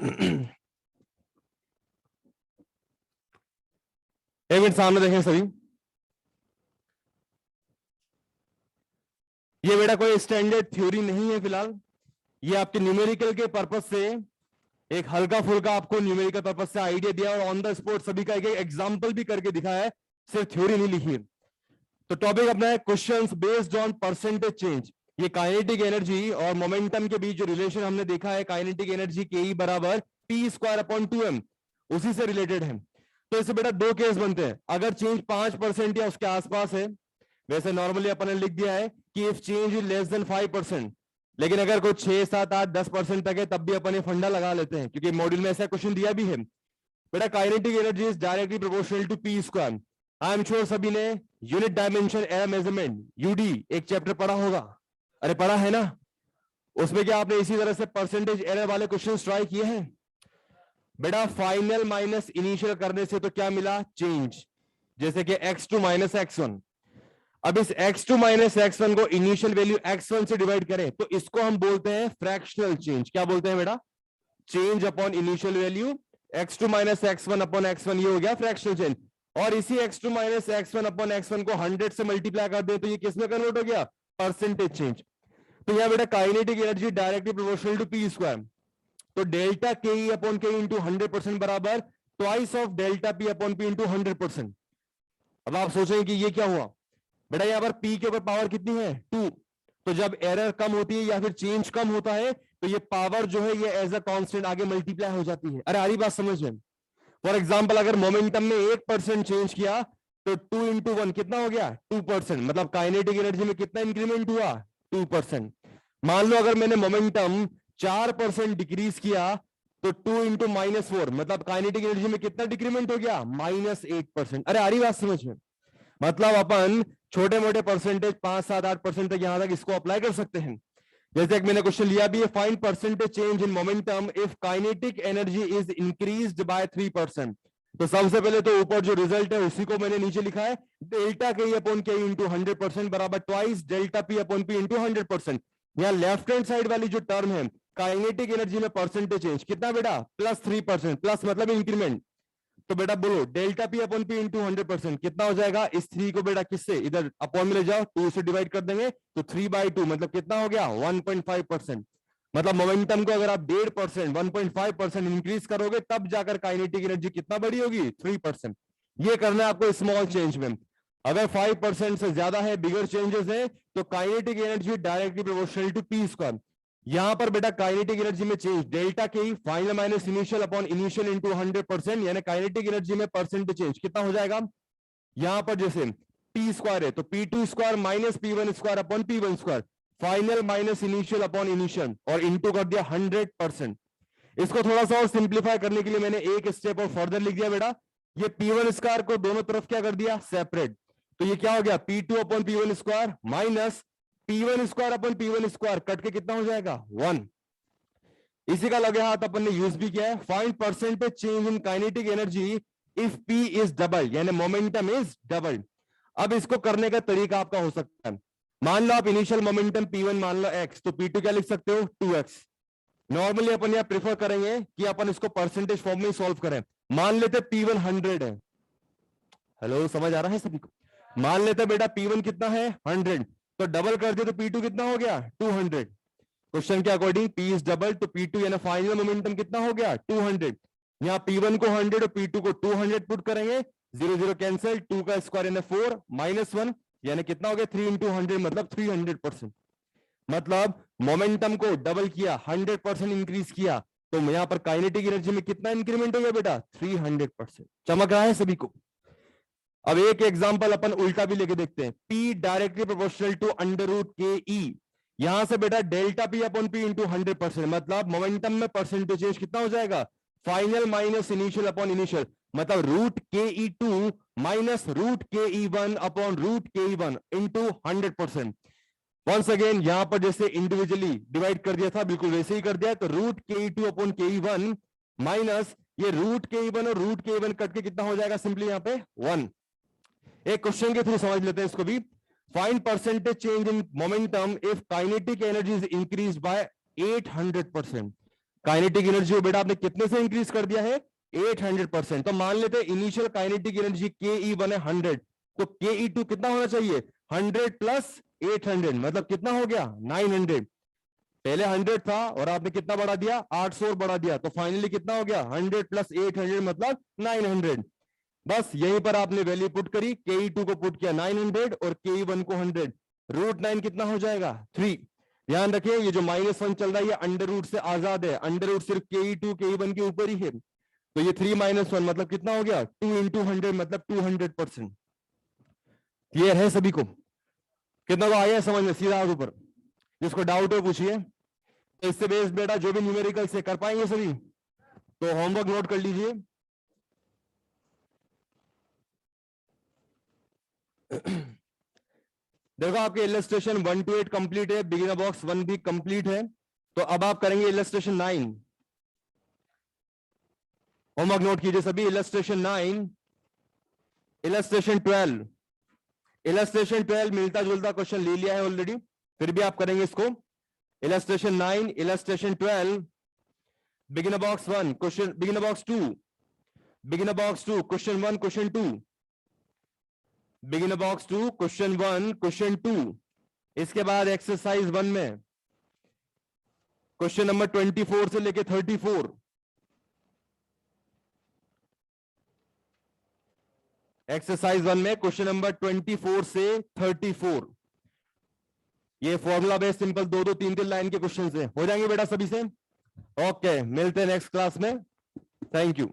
एक मिनट सामने देखें सभी। ये बेटा कोई स्टैंडर्ड थ्योरी नहीं है फिलहाल, ये आपके न्यूमेरिकल के पर्पस से एक हल्का फुल्का आपको न्यूमेरिकल पर्पस से आइडिया दिया और ऑन द स्पॉट सभी का एक एग्जांपल भी करके दिखाया है, सिर्फ थ्योरी नहीं लिखी है। तो टॉपिक अपना है questions based on percentage change. ये काइनेटिक एनर्जी और मोमेंटम के बीच जो रिलेशन हमने देखा है, काइनेटिक एनर्जी के बराबर पी स्क्वायर अपॉन 2m, उसी से रिलेटेड है। तो इससे बेटा दो केस बनते हैं, अगर चेंज 5% या उसके आसपास है, वैसे नॉर्मली अपन ने लिख दिया है कि if change is less than 5%, लेकिन अगर कोई 6, 7, 8, 10% तक है तब भी अपन ये फंडा लगा लेते हैं, क्योंकि मॉड्यूल में ऐसा क्वेश्चन दिया भी है। बेटा kinetic energy is directly proportional to p square. I am sure सभी ने यूनिट डायमेंशन एरर मेजरमेंट यूडी एक चैप्टर पढ़ा होगा, अरे पढ़ा है ना? उसमें क्या आपने इसी तरह से परसेंटेज एरर वाले क्वेश्चन ट्राई किए हैं? बेटा फाइनल माइनस इनिशियल करने से तो क्या मिला? चेंज, जैसे कि x2 माइनस x1। अब इस x2 माइनस x1 को इनिशियल वैल्यू x1 से डिवाइड करें तो इसको हम बोलते हैं फ्रैक्शनल चेंज। क्या बोलते हैं बेटा? Change upon initial value, x2 minus x1 upon x1, ये हो गया फ्रैक्शनल चेंज। और इसी x2 minus x1 upon x1 को 100 से मल्टीप्लाई कर दे तो ये किसमें कन्वर्ट हो गया? Percentage change. तो यहाँ बेटा kinetic energy directly proportional to p square, तो delta K E upon K into 100% बराबर twice of delta p upon p into 100%। अब आप सोचेंगे कि ये क्या हुआ? बेटा यहाँ पर पी के ऊपर पावर कितनी है? 2। तो जब एरर कम होती है या फिर चेंज कम होता है तो ये पावर जो है ये एज अ कांस्टेंट आगे मल्टीप्लाई हो जाती है। अरे आ रही बात समझ में? फॉर एग्जाम्पल अगर मोमेंटम में 1% चेंज किया तो 2 इंटू 1 कितना हो गया? 2%। मतलब काइनेटिक एनर्जी में कितना इंक्रीमेंट हुआ? 2%। मान लो अगर मैंने मोमेंटम 4% डिक्रीज किया तो 2 इंटू -4, मतलब काइनेटिक एनर्जी में कितना डिक्रीमेंट हो गया? -8%। अरे आ रही बात समझ में? मतलब अपन छोटे मोटे परसेंटेज 5, 7, 8% तक यहां तक इसको अप्लाई कर सकते हैं। जैसे एक मैंने क्वेश्चन लिया भी है, find percentage change in momentum if kinetic energy is increased by 3%। तो सबसे पहले तो ऊपर जो रिजल्ट है उसी को मैंने नीचे लिखा है, डेल्टा के अपॉन के इंटू 100% बराबर twice delta p upon p into 100%। यहाँ लेफ्ट हैंड साइड वाली जो टर्म है काइनेटिक एनर्जी में परसेंटेज चेंज कितना बेटा? +3%। प्लस मतलब इंक्रीमेंट, तो बेटा बोलो delta p upon p into 100% कितना हो जाएगा? इस 3 को बेटा किससे इधर अपॉन में ले जाओ, 2 से डिवाइड कर देंगे तो 3/2, मतलब कितना हो गया? 1.5%। मतलब मोमेंटम को अगर आप 1.5%, 1.5% इंक्रीज करोगे तब जाकर काइनेटिक एनर्जी कितना बड़ी होगी? 3%। ये करना है आपको स्मॉल चेंज में। अगर 5% से ज्यादा है, बिगर चेंजेस है, तो kinetic energy directly proportional to p square. यहां पर बेटा काइनेटिक एनर्जी में change delta K final minus initial upon initial into 100%, यानी काइनेटिक एनर्जी में परसेंटेज चेंज कितना हो जाएगा? यहां पर जैसे पी स्क्वायर है तो p2 square minus p1 square upon p1 square, final minus initial upon initial और इंटू कर दिया 100%। इसको थोड़ा सा और सिंप्लीफाई करने के लिए मैंने एक स्टेप और फर्दर लिख दिया बेटा, ये p1 स्क्वायर को दोनों तरफ क्या कर दिया? सेपरेट। तो ये क्या हो गया? p2 upon p1 square minus p1 square upon p1 square, cut के कितना हो जाएगा? 1। इसी का लगे हाथ अपन ने यूज भी किया है, find percentage change in kinetic energy if p is double, यानी मोमेंटम इज डबल। अब इसको करने का तरीका आपका हो सकता है, मान लो आप इनिशियल मोमेंटम p1 मान लो x, तो p2 क्या लिख सकते हो? 2x। नॉर्मली अपन यहां प्रेफर करेंगे कि अपन इसको परसेंटेज फॉर्म में सॉल्व करें। मान लेते p1 100 है, हेलो समझ आ रहा है सभी को? मान लेते बेटा p1 कितना है? 100, तो डबल कर दिया तो p2 कितना हो गया? 200। क्वेश्चन के अकॉर्डिंग p इज डबल तो p2 यानी फाइनल मोमेंटम कितना हो गया? 200। यहाँ p1 को 100 और p2 को 200 पुट करेंगे, 0 0 कैंसिल, 2 का स्क्वायर यानी 4 माइनस 1 यानी कितना हो गया? 3 इंटू 100 मतलब 300%। मतलब मोमेंटम को डबल किया, 100% इंक्रीज किया, तो यहाँ पर काइनेटिक एनर्जी में कितना इंक्रीमेंट हो गया बेटा? 300%। चमक रहा है सभी को? अब एक एग्जांपल अपन उल्टा भी लेके देखते हैं, P directly proportional to √KE। यहां से बेटा delta P upon P into 100%, मतलब मोमेंटम में परसेंटेज चेंज कितना हो जाएगा? Final minus initial upon initial, मतलब √KE2 minus √KE1 upon √KE1 into 100%। Once again यहां पर जैसे इंडिविजुअली डिवाइड कर दिया था बिल्कुल वैसे ही कर दिया, तो √KE2 अपॉन KE1 माइनस ये √KE1 और √KE1 कट के कितना हो जाएगा? सिंपली यहाँ पे 1। एक क्वेश्चन के थ्रू समझ लेते हैं इसको भी, find percentage change in momentum if kinetic energy is increase by 800%। Kinetic energy को बेटा आपने कितने से इंक्रीज कर दिया है 800%। तो मान लेते हैं इनिशियल काइनेटिक एनर्जी ke1 है 100, तो ke2 कितना होना चाहिए 100 प्लस 800, मतलब कितना हो गया 900। पहले 100 था और आपने कितना बढ़ा दिया 800 और बढ़ा दिया, तो फाइनली कितना हो गया 100 प्लस 800 मतलब 900। बस यहीं पर आपने वैल्यू पुट करी, ke2 को पुट किया 900 और ke1 को 100, √9 कितना हो जाएगा 3। ध्यान रखिए ये जो -1 चल रहा है ये अंडर रूट से आजाद है, अंडर रूट सिर्फ ke2 ke1 के ऊपर ही है, तो ये 3 - 1 मतलब कितना हो गया 2 × 100 मतलब 200%। क्लियर है सभी को? कितना को आया समझ में? सीधा आगे ऊपर, जिसको डाउट हो पूछिए। तो इससे बेस बेटा जो भी न्यूमेरिकल से कर पाएंगे सभी, तो होमवर्क नोट कर लीजिए। देखो आपके इलस्ट्रेशन 1 to 8 कंप्लीट है, बिगिनर बॉक्स 1 भी कंप्लीट है, तो अब आप करेंगे इलस्ट्रेशन 9। होमवर्क नोट कीजिए सभी। इलस्ट्रेशन 9, इलस्ट्रेशन 12, इलस्ट्रेशन 12 मिलता जुलता क्वेश्चन ले लिया है ऑलरेडी, फिर भी आप करेंगे इसको। Illustration 9, illustration 12, beginner box 1 question, beginner box 2, beginner box 2 question 1 question 2, beginner box 2 question 1 question 2। इसके बाद एक्सरसाइज 1 में क्वेश्चन नंबर 24 से लेके 34, एक्सरसाइज 1 में क्वेश्चन नंबर 24 से 34, ये फॉर्मूला बेस्ड सिंपल 2-2 3-3 लाइन के क्वेश्चन है, हो जाएंगे बेटा सभी से। ओके, मिलते हैं नेक्स्ट क्लास में। Thank you.